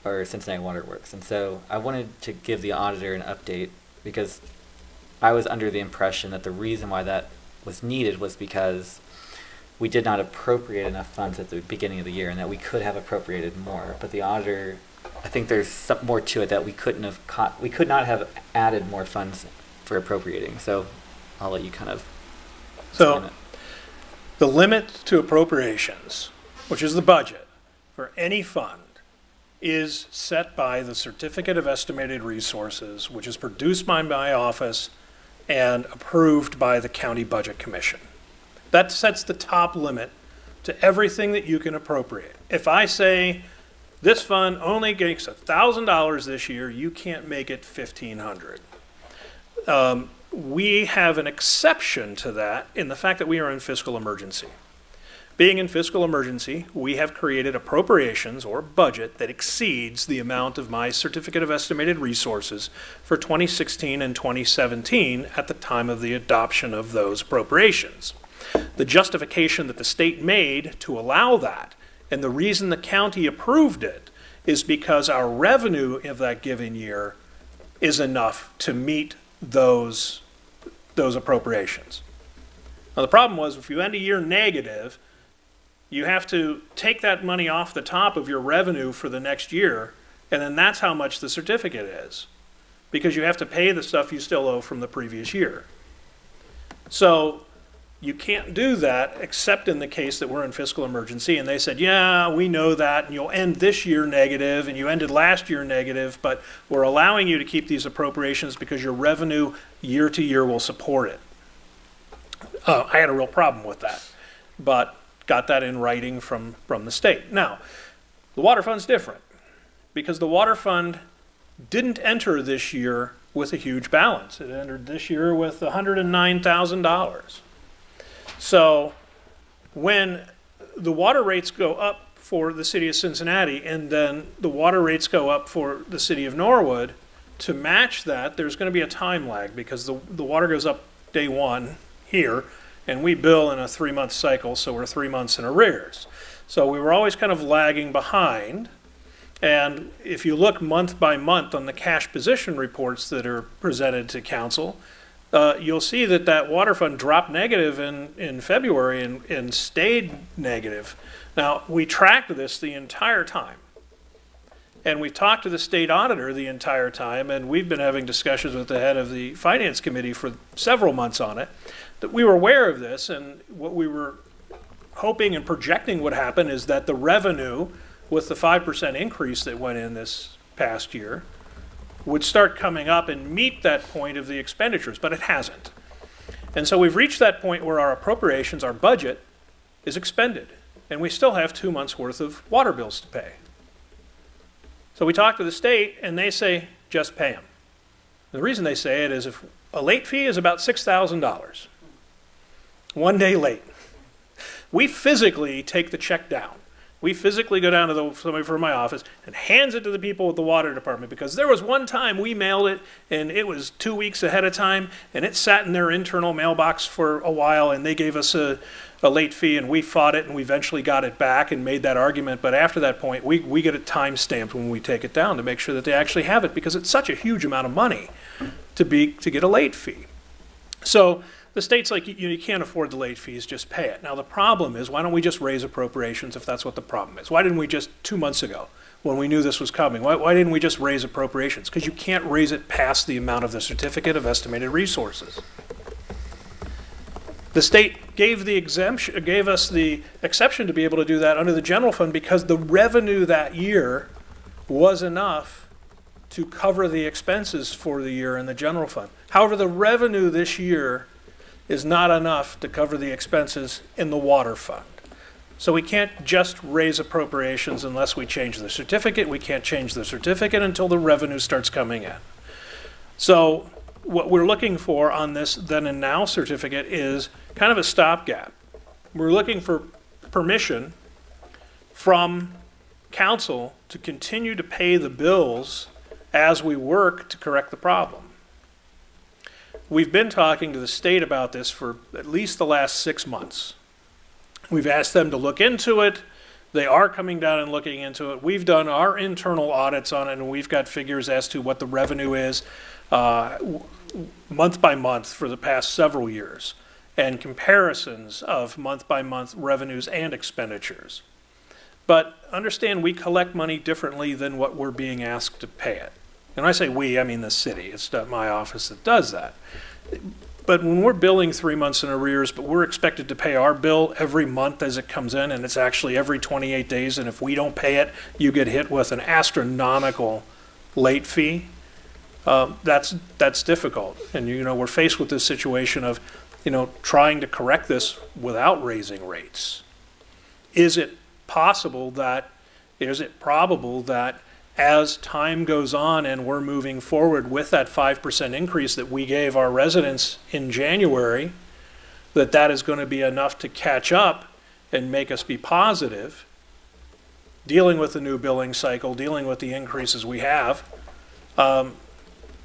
or Cincinnati Water Works. And so I wanted to give the auditor an update because I was under the impression that the reason why that was needed was because we did not appropriate enough funds at the beginning of the year and that we could have appropriated more. But the auditor, I think there's some more to it that we could not have added more funds for appropriating. So I'll let you kind of explain So it. the limit to appropriations, which is the budget for any fund, is set by the Certificate of Estimated Resources, which is produced by my office and approved by the County Budget Commission. That sets the top limit to everything that you can appropriate. If I say this fund only gets $1,000 this year, you can't make it $1,500. We have an exception to that in the fact that we are in fiscal emergency. Being in fiscal emergency, we have created appropriations or budget that exceeds the amount of my Certificate of Estimated Resources for 2016 and 2017 at the time of the adoption of those appropriations. The justification that the state made to allow that, and the reason the county approved it, is because our revenue of that given year is enough to meet those appropriations. Now the problem was, if you end a year negative, you have to take that money off the top of your revenue for the next year, and then that's how much the certificate is, because you have to pay the stuff you still owe from the previous year. So you can't do that except in the case that we're in fiscal emergency, and they said, yeah, we know that, and you'll end this year negative, and you ended last year negative, but we're allowing you to keep these appropriations because your revenue year to year will support it. I had a real problem with that, but got that in writing from the state. Now, the water fund's different because the water fund didn't enter this year with a huge balance. It entered this year with $109,000. So when the water rates go up for the city of Cincinnati and then the water rates go up for the city of Norwood, to match that, there's going to be a time lag because the water goes up day one here, and we bill in a 3-month cycle, so we're 3 months in arrears. So we were always kind of lagging behind. And if you look month by month on the cash position reports that are presented to council, you'll see that that water fund dropped negative in February and stayed negative. Now, we tracked this the entire time. And we've talked to the state auditor the entire time, and we've been having discussions with the head of the finance committee for several months on it, that we were aware of this, and what we were hoping and projecting would happen is that the revenue, with the 5% increase that went in this past year, would start coming up and meet that point of the expenditures, but it hasn't. And so we've reached that point where our appropriations, our budget, is expended, and we still have 2 months' worth of water bills to pay. So we talk to the state, and they say, just pay them. The reason they say it is if a late fee is about $6,000, 1 day late. We physically take the check down. We physically go down to somebody from my office and hands it to the people at the water department, because there was one time we mailed it and it was 2 weeks ahead of time and it sat in their internal mailbox for a while and they gave us a late fee and we fought it and we eventually got it back and made that argument. But after that point, we get it time stamped when we take it down to make sure that they actually have it, because it's such a huge amount of money to get a late fee. So the state's like, you can't afford the late fees, just pay it. Now the problem is, why don't we just raise appropriations if that's what the problem is? Why didn't we just 2 months ago, when we knew this was coming, why didn't we just raise appropriations? Because you can't raise it past the amount of the Certificate of Estimated Resources. The state gave us the exception to be able to do that under the general fund because the revenue that year was enough to cover the expenses for the year in the general fund. However, the revenue this year is not enough to cover the expenses in the water fund. So we can't just raise appropriations unless we change the certificate. We can't change the certificate until the revenue starts coming in. So what we're looking for on this then and now certificate is kind of a stopgap. We're looking for permission from council to continue to pay the bills as we work to correct the problem. We've been talking to the state about this for at least the last 6 months. We've asked them to look into it. They are coming down and looking into it. We've done our internal audits on it, and we've got figures as to what the revenue is month by month for the past several years, and comparisons of month by month revenues and expenditures. But understand, we collect money differently than what we're being asked to pay it. And when I say we, I mean the city. It's not my office that does that. But when we're billing 3 months in arrears, but we're expected to pay our bill every month as it comes in, and it's actually every 28 days, and if we don't pay it, you get hit with an astronomical late fee, that's difficult. And, we're faced with this situation of, trying to correct this without raising rates. Is it probable that as time goes on and we're moving forward with that 5% increase that we gave our residents in January, that is going to be enough to catch up and make us be positive, dealing with the new billing cycle, dealing with the increases we have?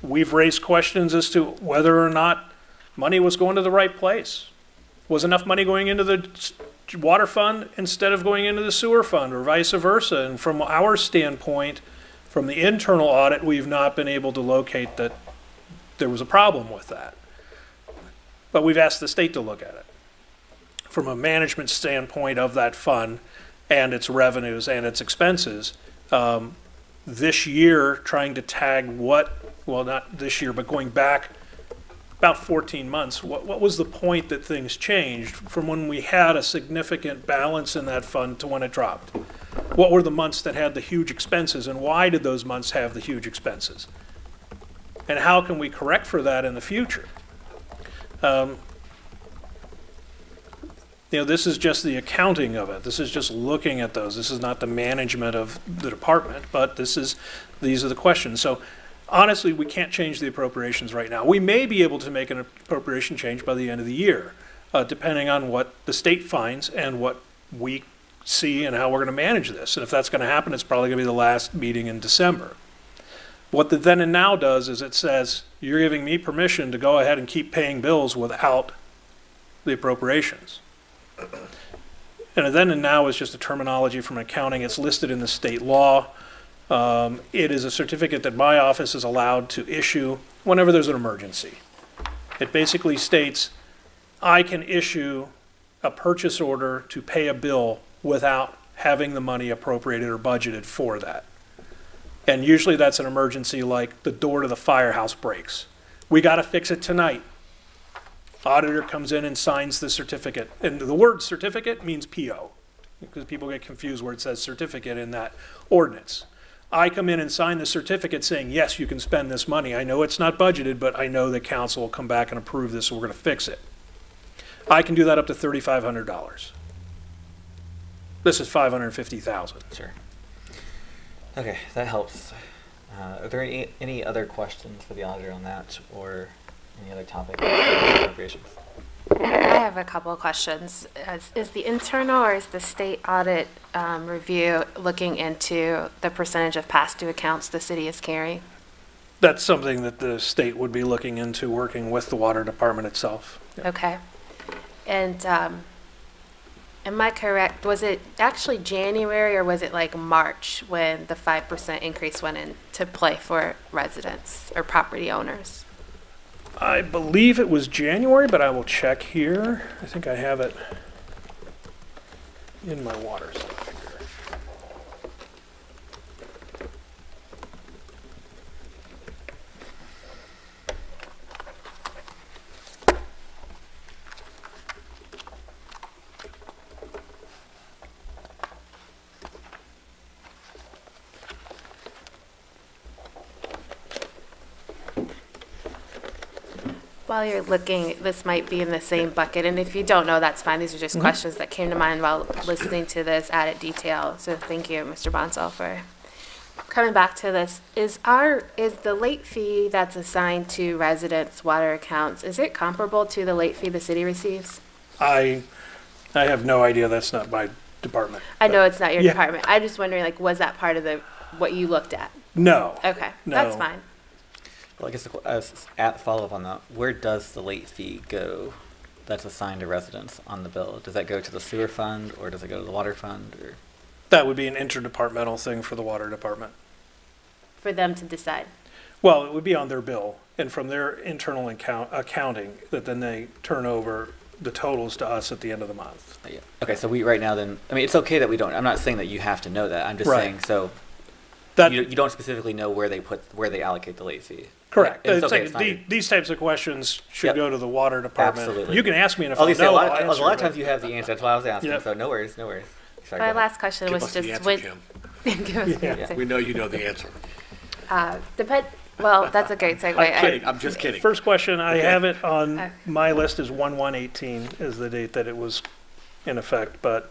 We've raised questions as to whether or not money was going to the right place. Was enough money going into the water fund instead of going into the sewer fund, or vice versa? And from our standpoint, from the internal audit, we've not been able to locate that there was a problem with that. But we've asked the state to look at it from a management standpoint of that fund and its revenues and its expenses. This year, trying to tag not this year, but going back about 14 months, what was the point that things changed from when we had a significant balance in that fund to when it dropped? What were the months that had the huge expenses, and why did those months have the huge expenses? And how can we correct for that in the future? This is just the accounting of it. This is just looking at those. This is not the management of the department, but these are the questions. So honestly, we can't change the appropriations right now. We may be able to make an appropriation change by the end of the year, depending on what the state finds and what we see and how we're going to manage this. And if that's going to happen, it's probably going to be the last meeting in December. What the then and now does is it says, you're giving me permission to go ahead and keep paying bills without the appropriations. And a then and now is just a terminology from accounting. It's listed in the state law. It is a certificate that my office is allowed to issue whenever there's an emergency. It basically states, I can issue a purchase order to pay a bill without having the money appropriated or budgeted for that. And usually that's an emergency, like the door to the firehouse breaks. We got to fix it tonight. Auditor comes in and signs the certificate. And the word certificate means PO, because people get confused where it says certificate in that ordinance. I come in and sign the certificate saying, yes, you can spend this money. I know it's not budgeted, but I know the council will come back and approve this, so we're going to fix it. I can do that up to $3,500. This is $550,000. Sure. Okay, that helps. Are there any other questions for the auditor on that, or any other topic appropriations? I have a couple of questions. Is the internal or is the state audit review looking into the percentage of past due accounts the city is carrying? That's something that the state would be looking into, working with the water department itself. Yeah. Okay. And am I correct? Was it actually January or was it like March when the 5% increase went into play for residents or property owners? I believe it was January, but I will check here. I think I have it in my water stuff here. While you're looking, this might be in the same bucket, and if you don't know, that's fine. These are just questions that came to mind while listening to this added detail. So thank you, Mr. Bonsall, for coming back to this. Is the late fee that's assigned to residents' water accounts, is it comparable to the late fee the city receives? I have no idea. That's not my department. I know it's not your Yeah. department. I'm just wondering, like, was that part of what you looked at? No. Okay, No. that's fine. Well, I guess at follow-up on that, where does the late fee go that's assigned to residents on the bill? Does that go to the sewer fund, or does it go to the water fund? Or? That would be an interdepartmental thing for the water department. For them to decide. Well, it would be on their bill, and from their internal accounting, that then they turn over the totals to us at the end of the month. Yeah. Okay, so we right now then, I mean, it's okay that we don't, I'm not saying that you have to know that. I'm just Right. saying, so That- you don't specifically know where they allocate the late fee. Correct. Yeah, it's It's okay, like it's fine. these types of questions should Yep. go to the water department. Absolutely. You can ask me, and if I I was know, gonna say, I'll a answer. lot of but- times you have the answer. That's why I was asking. Yep. So no worries, no worries. Sorry, My go ahead. last question Give was us the just answer, Jim. give us the Yeah. answer. We know you know the answer. Well, that's a great segue. I'm kidding. I'm just kidding. First question, I Okay. have it on my list is 1/1/18 is the date that it was in effect, but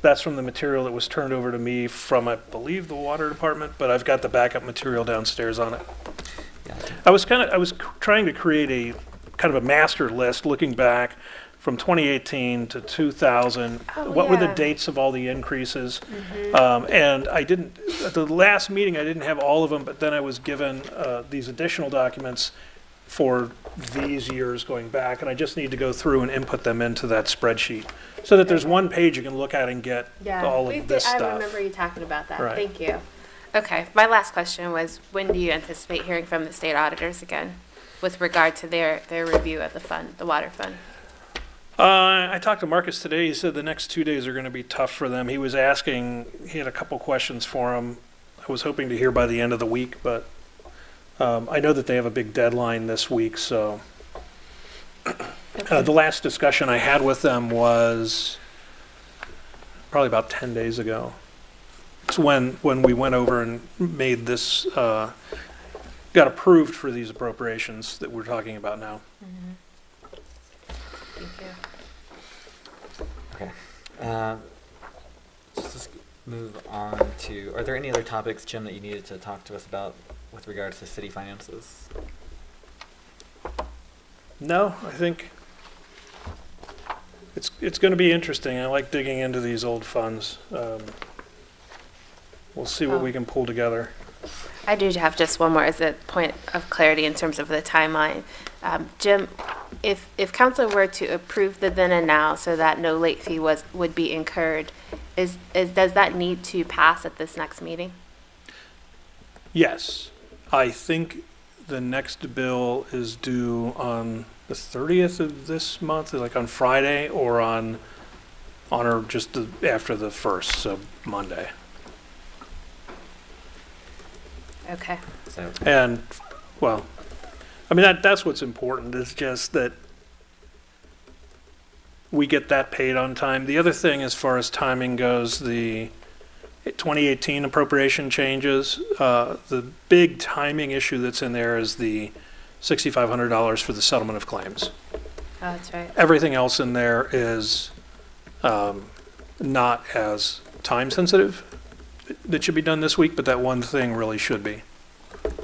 that's from the material that was turned over to me from, I believe, the water department, but I've got the backup material downstairs on it. Gotcha. I was trying to create a kind of a master list looking back from 2018 to 2000. Oh, What were the yeah. dates of all the increases? And I didn't, at the last meeting, I didn't have all of them, but then I was given these additional documents for these years going back, and I just need to go through and input them into that spreadsheet so that there's one page you can look at and get all of this I stuff. remember you talking about that. Right. Thank you. Okay, my last question was, when do you anticipate hearing from the state auditors again with regard to their review of the fund, the water fund? I talked to Marcus today. He said the next 2 days are going to be tough for them. He was asking, he had a couple questions for him. I was hoping to hear by the end of the week, but I know that they have a big deadline this week, so. The last discussion I had with them was probably about 10 days ago. It's when we went over and made this, got approved for these appropriations that we're talking about now. Thank you. Okay. Let's just move on to, are there any other topics, Jim, that you needed to talk to us about with regards to city finances? No, I think it's going to be interesting. I like digging into these old funds. We'll see what we can pull together. I do have just one more as a point of clarity in terms of the timeline. Jim, if council were to approve the then and now so that no late fee would be incurred, does that need to pass at this next meeting? Yes, I think the next bill is due on the 30th of this month, like on Friday, or on or just after the 1st, so Monday. Okay. So, And, well, I mean, that's what's important, is just that we get that paid on time. The other thing, as far as timing goes, the 2018 appropriation changes, the big timing issue that's in there is the $6,500 for the settlement of claims. Oh, that's right. Everything else in there is not as time sensitive. That should be done this week, but that one thing really should be.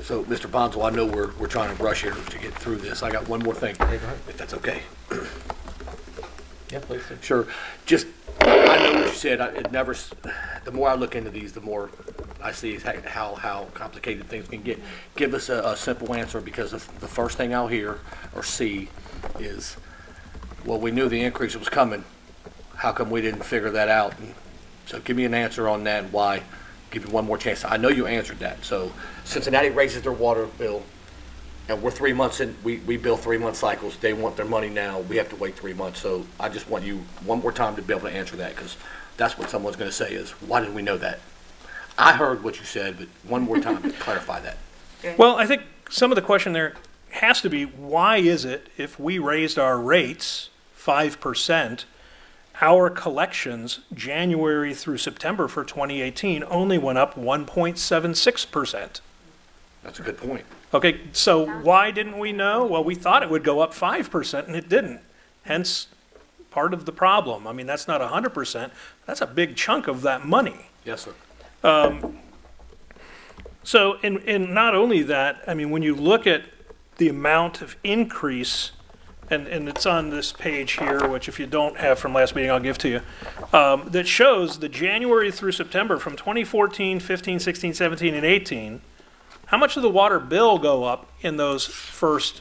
So, Mr. Bonzo, I know we're trying to rush here to get through this. I got one more thing, yeah, go ahead. if that's okay. Yeah, please do. Sure. Just, I know what you said. The more I look into these, the more I see how complicated things can get. Give us a simple answer, because the first thing I'll hear or see is, well, we knew the increase was coming. How come we didn't figure that out? And so give me an answer on that and why. Give you one more chance. I know you answered that. So Cincinnati raises their water bill, and we're 3 months in. We bill 3 month cycles. They want their money now. We have to wait 3 months. So I just want you one more time to be able to answer that, because that's what someone's going to say is, why didn't we know that? I heard what you said, but one more time to clarify that. Well, I think some of the question there has to be, why is it if we raised our rates 5%, our collections January through September for 2018 only went up 1.76%? That's a good point. Okay, so why didn't we know? Well, we thought it would go up 5% and it didn't. Hence, part of the problem. I mean, that's not 100%. That's a big chunk of that money. Yes, sir. So, and not only that, I mean, when you look at the amount of increase, and it's on this page here, which if you don't have from last meeting, I'll give to you, that shows the January through September from 2014, 15, 16, 17, and 18, how much did the water bill go up in those first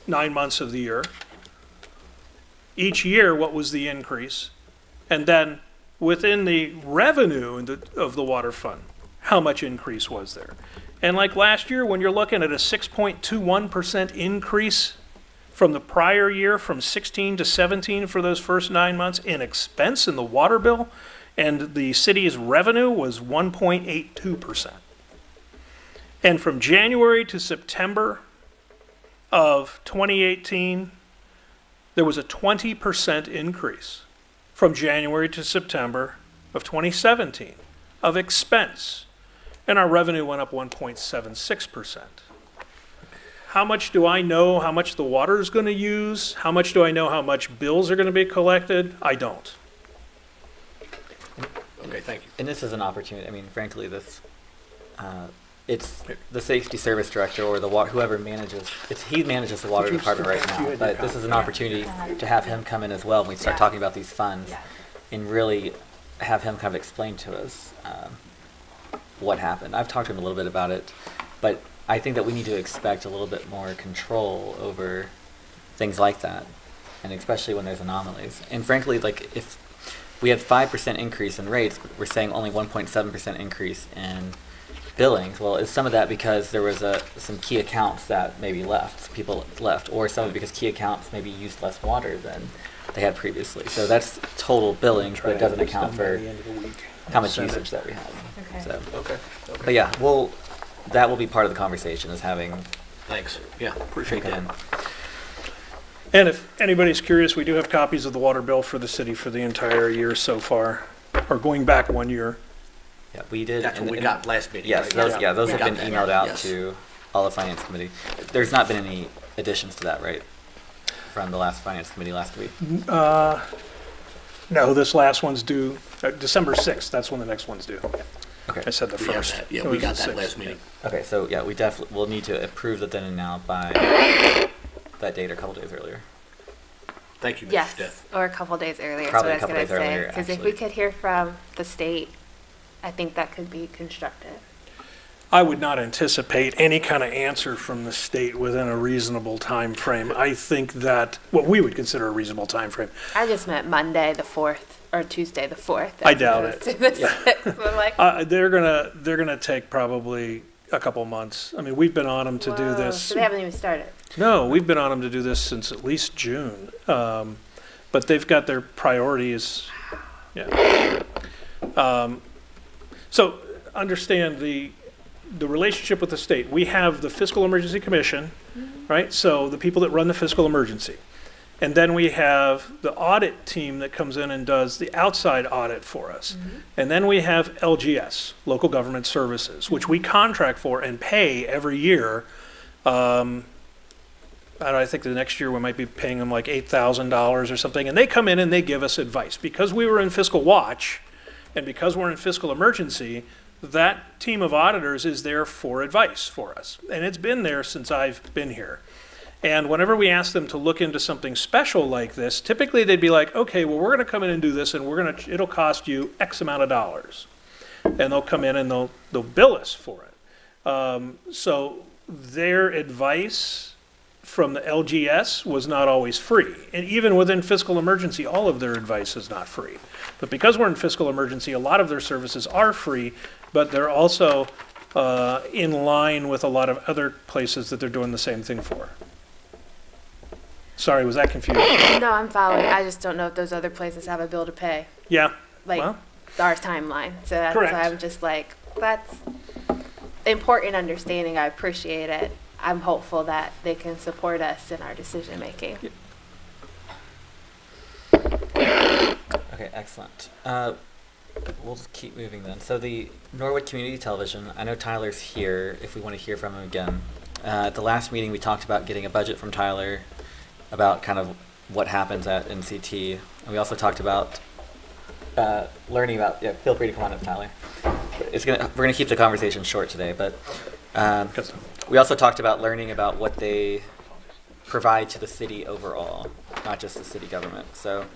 9 months of the year? Each year, what was the increase? And then within the revenue of the water fund, how much increase was there? And like last year, when you're looking at a 6.21% increase from the prior year, from 16 to 17 for those first 9 months in expense in the water bill, and the city's revenue was 1.82%. And from January to September of 2018, there was a 20% increase from January to September of 2017 of expense. And our revenue went up 1.76%. How much do I know how much the water is going to use? How much do I know how much bills are going to be collected? I don't. Okay, thank you. And this is an opportunity, I mean, frankly, this, it's the safety service director or the whoever manages, he manages the water department right now, but this is an opportunity to have him come in as well when we start talking about these funds and really have him kind of explain to us what happened. I've talked to him a little bit about it, but I think that we need to expect a little bit more control over things like that, and especially when there's anomalies. And frankly, like if we had 5% increase in rates, we're saying only 1.7% increase in billings. Well, is some of that because there was some key accounts that maybe people left, or some of it because key accounts maybe used less water than they had previously. So that's total billings, but it doesn't account for how much usage that we had. Okay. So, Okay. but yeah, that will be part of the conversation, is having Thanks. Yeah, appreciate him that. in. And if anybody's curious, we do have copies of the water bill for the city for the entire year so far, or going back 1 year. Yeah, we did. That's what we got last meeting, Yes, right? those We have been got that. emailed out Yes. to all the finance committee. There's not been any additions to that, right? From the last finance committee last week. No, this last one's due December 6th. That's when the next one's due. Okay. I said the We got first. that. Yeah, It we was got the that 6th. last meeting. Okay, so yeah, we definitely will need to approve the then and now by that date or a couple days earlier. Thank you, Mr. Yes, Steph. or a couple days earlier, is Probably what a couple I was days going to say. earlier, Because if we actually. could hear from the state, I think that could be constructive. I would not anticipate any kind of answer from the state within a reasonable time frame. I think that what we would consider a reasonable time frame. I just meant Monday the 4th or Tuesday the 4th. I as doubt opposed it. to the 6th. So I'm like, They're gonna take probably a couple months. I mean, we've been on them to do whoa, this. So they haven't even started. No, we've been on them to do this since at least June. But they've got their priorities. Yeah. So understand the relationship with the state. We have the Fiscal Emergency Commission, right? So the people that run the fiscal emergency. And then we have the audit team that comes in and does the outside audit for us. And then we have LGS, Local Government Services, which we contract for and pay every year. I think the next year we might be paying them like $8,000 or something. And they come in and they give us advice. Because we were in fiscal watch and because we're in fiscal emergency, that team of auditors is there for advice for us. And it's been there since I've been here. And whenever we ask them to look into something special like this, typically they'd be like, okay, well, we're going to come in and do this, and it'll cost you X amount of dollars. And they'll come in and they'll bill us for it. So their advice from the LGS was not always free. And even within fiscal emergency, all of their advice is not free. But because we're in fiscal emergency, a lot of their services are free, but they're also in line with a lot of other places that they're doing the same thing for. Sorry, was that confusing? No, I'm following. I just don't know if those other places have a bill to pay, Yeah. like Well, our timeline. So that's Correct. why I'm just like, that's important understanding. I appreciate it. I'm hopeful that they can support us in our decision making. Okay, excellent. We'll just keep moving then. So the Norwood Community Television, I know Tyler's here if we want to hear from him again. At the last meeting, we talked about getting a budget from Tyler, about kind of what happens at NCT. And we also talked about learning about, yeah, feel free to come on up, Tyler. We're gonna keep the conversation short today, but we also talked about learning about what they provide to the city overall, not just the city government. So,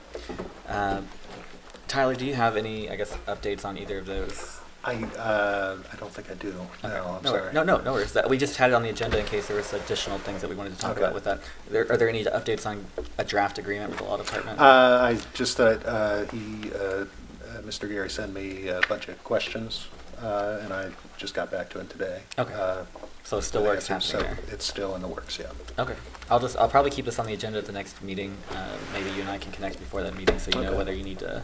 Tyler, do you have any, I guess, updates on either of those? I don't think I do. Okay. No, I'm No sorry. no worries. We just had it on the agenda in case there was additional things that we wanted to talk Okay. about with that. Are there any updates on a draft agreement with the law department? I just thought Mr. Gary sent me a bunch of questions, and I just got back to him today. Okay. So still work's answers, happening so there. it's still in the works, yeah. Okay. I'll probably keep this on the agenda at the next meeting. Maybe you and I can connect before that meeting so you know Okay. whether you need to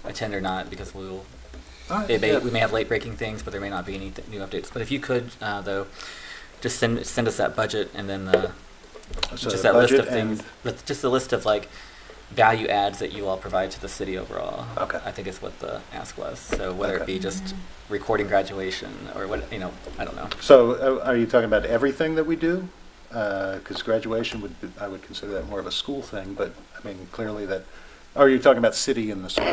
attend or not, because we'll We may have late breaking things, but there may not be any new updates. But if you could, though, just send us that budget and then So just that list of budget and- things, just a list of like value adds that you all provide to the city overall. Okay. I think is what the ask was. So whether it Okay. be just recording graduation or what, I don't know. So are you talking about everything that we do? Because graduation I would consider that more of a school thing, but I mean, clearly that, or are you talking about city and the school?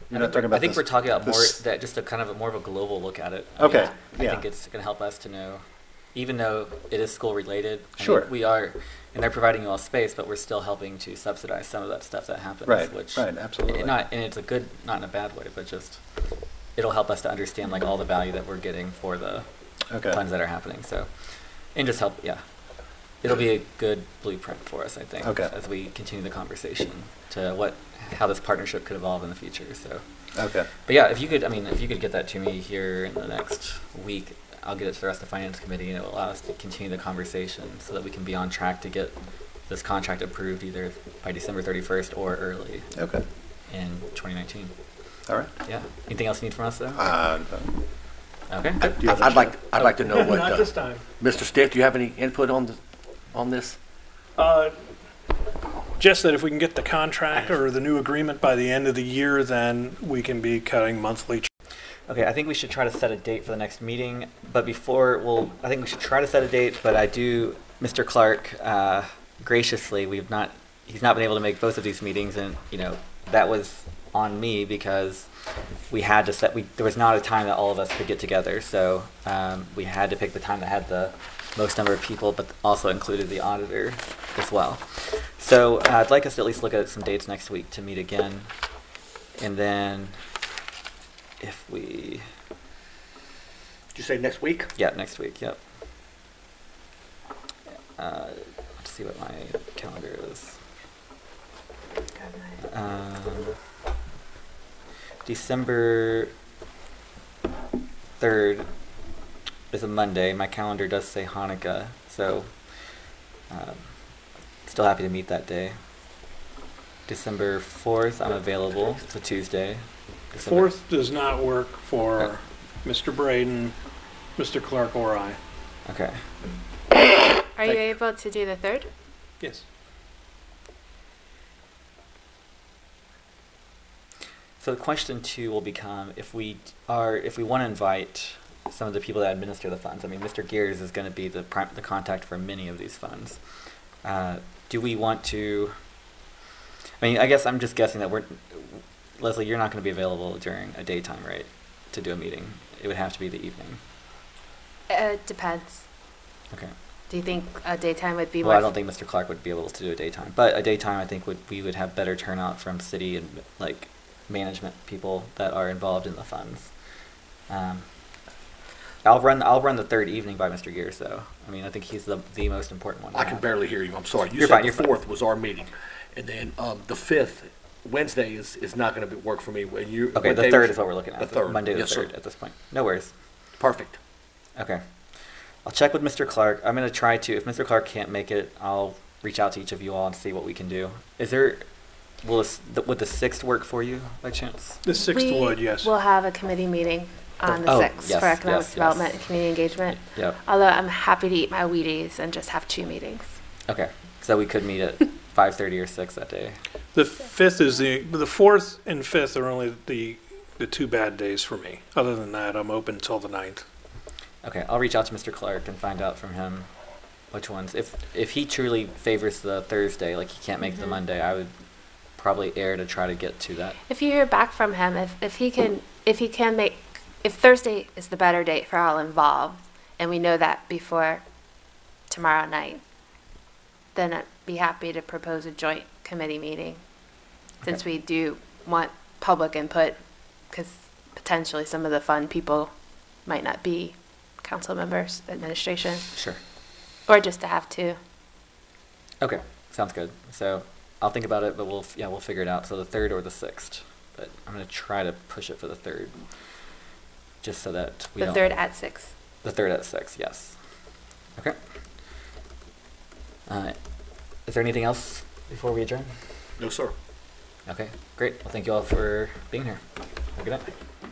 You're not talking about I think this- we're talking about more this- that just a kind of more of a global look at it. Okay, I yeah. think it's going to help us to know, even though it is school related. Sure. We are, and they're providing you all space, but we're still helping to subsidize some of that stuff that happens. Right, Which, right, absolutely. and it's a good, not in a bad way, but just it'll help us to understand like all the value that we're getting for the Okay. funds that are happening. So, and just help, yeah. It'll be a good blueprint for us, I think, Okay. as we continue the conversation to how this partnership could evolve in the future. So. Okay. But yeah, if you could get that to me here in the next week, I'll get it to the rest of the finance committee, and it will allow us to continue the conversation so that we can be on track to get this contract approved either by December 31st or early Okay. in 2019. All right. Yeah. Anything else you need from us, though? Okay. Do you have a I'd like to know what, Not this time. Mr. Stick, do you have any input on this? Just that if we can get the contract or the new agreement by the end of the year, then we can be cutting monthly. Okay, I think we should try to set a date for the next meeting. But I think we should try to set a date. But Mr. Clark, graciously, he's not been able to make both of these meetings, and that was on me because we had to there was not a time that all of us could get together. So we had to pick the time that had the most number of people, but also included the auditor as well. So I'd like us to at least look at some dates next week to meet again. And then if we... Did you say next week? Yeah, next week, yep. Let's see what my calendar is. December 3rd is a Monday. My calendar does say Hanukkah, so still happy to meet that day. December 4th, I'm available. It's a Tuesday. December 4th does not work for Mr. Braden, Mr. Clark, or I. Okay. Are you able to do the 3rd? Yes. So the question too will become if we want to invite some of the people that administer the funds. I mean, Mr. Gears is going to be the contact for many of these funds. Do we want to? I mean, I guess I'm just guessing that Leslie, you're not going to be available during a daytime, right? To do a meeting, it would have to be the evening. Depends. Okay. Do you think a daytime would be Well, more? I don't think Mr. Clark would be able to do a daytime, but a daytime I think we would have better turnout from city and like management people that are involved in the funds. I'll run the 3rd evening by Mr. Gears, though. I mean, I think he's the most important one. to I can have. barely hear you. I'm sorry. You You're said fine, the you're fine. 4th was our meeting, and then the 5th, Wednesday is not going to work for me. And you Okay, the 3rd is what we're looking at. The 3rd. Monday the Yes, 3rd sir. at this point. No worries. Perfect. Okay. I'll check with Mr. Clark. I'm going to try to. If Mr. Clark can't make it, I'll reach out to each of you all and see what we can do. Would the 6th work for you by chance? The 6th would, yes. We'll have a committee meeting on the Oh, 6th yes, for economic yes, development yes. and community engagement. Yep. Although I'm happy to eat my Wheaties and just have 2 meetings. Okay. So we could meet at 5:30 or 6 that day. The 5th is the 4th and 5th are only the 2 bad days for me. Other than that, I'm open till the 9th. Okay, I'll reach out to Mr. Clark and find out from him which ones. If he truly favors the Thursday, like he can't make the Monday, I would probably err to try to get to that. If you hear back from him, if Thursday is the better date for all involved, and we know that before tomorrow night, then I'd be happy to propose a joint committee meeting, since we do want public input, because potentially some of the fun people might not be council members, administration, Sure. or just to have 2. Okay, sounds good. So I'll think about it, but we'll figure it out. So the 3rd or the 6th, but I'm gonna try to push it for the 3rd, just so that we The don't. 3rd at 6. The 3rd at 6, yes. Okay. Is there anything else before we adjourn? No, sir. Okay, great. Well, thank you all for being here. Have a Good night.